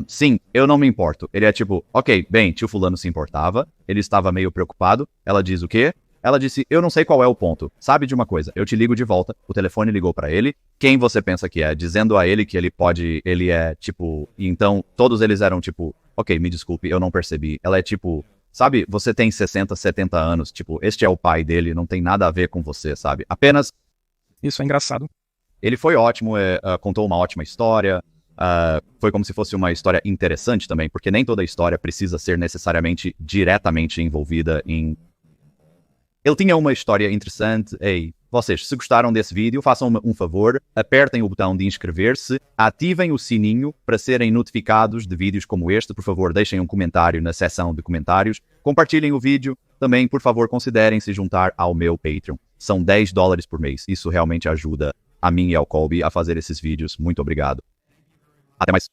sim, eu não me importo. Ele é tipo, ok, bem, tio fulano se importava. Ele estava meio preocupado. Ela diz o quê? Ela disse, eu não sei qual é o ponto. Sabe de uma coisa, eu te ligo de volta. O telefone ligou pra ele. Quem você pensa que é? Dizendo a ele que ele é tipo... E então, todos eles eram tipo, ok, me desculpe, eu não percebi. Ela é tipo, sabe, você tem 60, 70 anos. Tipo, este é o pai dele, não tem nada a ver com você, sabe? Apenas... Isso é engraçado. Ele foi ótimo, contou uma ótima história. Foi como se fosse uma história interessante também, porque nem toda história precisa ser necessariamente diretamente envolvida em... Ele tinha uma história interessante. Ei, vocês, se gostaram desse vídeo, façam um favor, apertem o botão de inscrever-se, ativem o sininho para serem notificados de vídeos como este. Por favor, deixem um comentário na seção de comentários, compartilhem o vídeo. Também, por favor, considerem se juntar ao meu Patreon. São $10 por mês. Isso realmente ajuda a mim e ao Colby a fazer esses vídeos. Muito obrigado. Até mais.